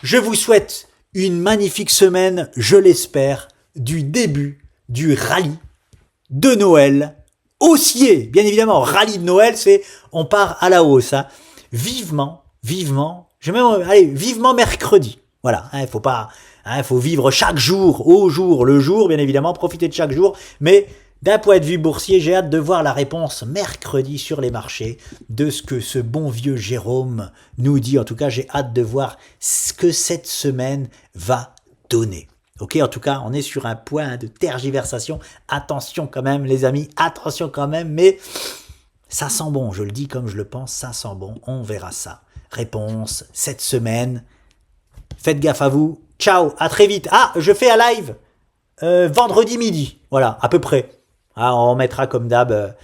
je vous souhaite une magnifique semaine, je l'espère, du début du rallye de Noël, haussier, bien évidemment, rallye de Noël, c'est on part à la hausse, hein. Vivement, vivement mercredi. Voilà, il faut pas, faut vivre chaque jour, au jour, le jour, bien évidemment, profiter de chaque jour, mais d'un point de vue boursier, j'ai hâte de voir la réponse mercredi sur les marchés de ce que ce bon vieux Jérôme nous dit. En tout cas, j'ai hâte de voir ce que cette semaine va donner. Ok, en tout cas, on est sur un point de tergiversation. Attention quand même, les amis, attention quand même, mais ça sent bon, je le dis comme je le pense, ça sent bon, on verra ça. Réponse, cette semaine. Faites gaffe à vous. Ciao, à très vite. Ah, je fais un live vendredi midi, voilà, à peu près. Ah, on mettra comme d'hab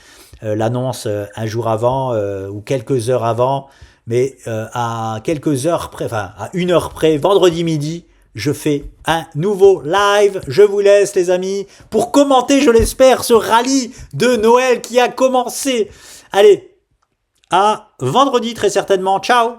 l'annonce un jour avant ou quelques heures avant, mais à quelques heures près, enfin à 1 heure près, vendredi midi, je fais un nouveau live. Je vous laisse les amis pour commenter, je l'espère, ce rallye de Noël qui a commencé. Allez, à vendredi très certainement. Ciao.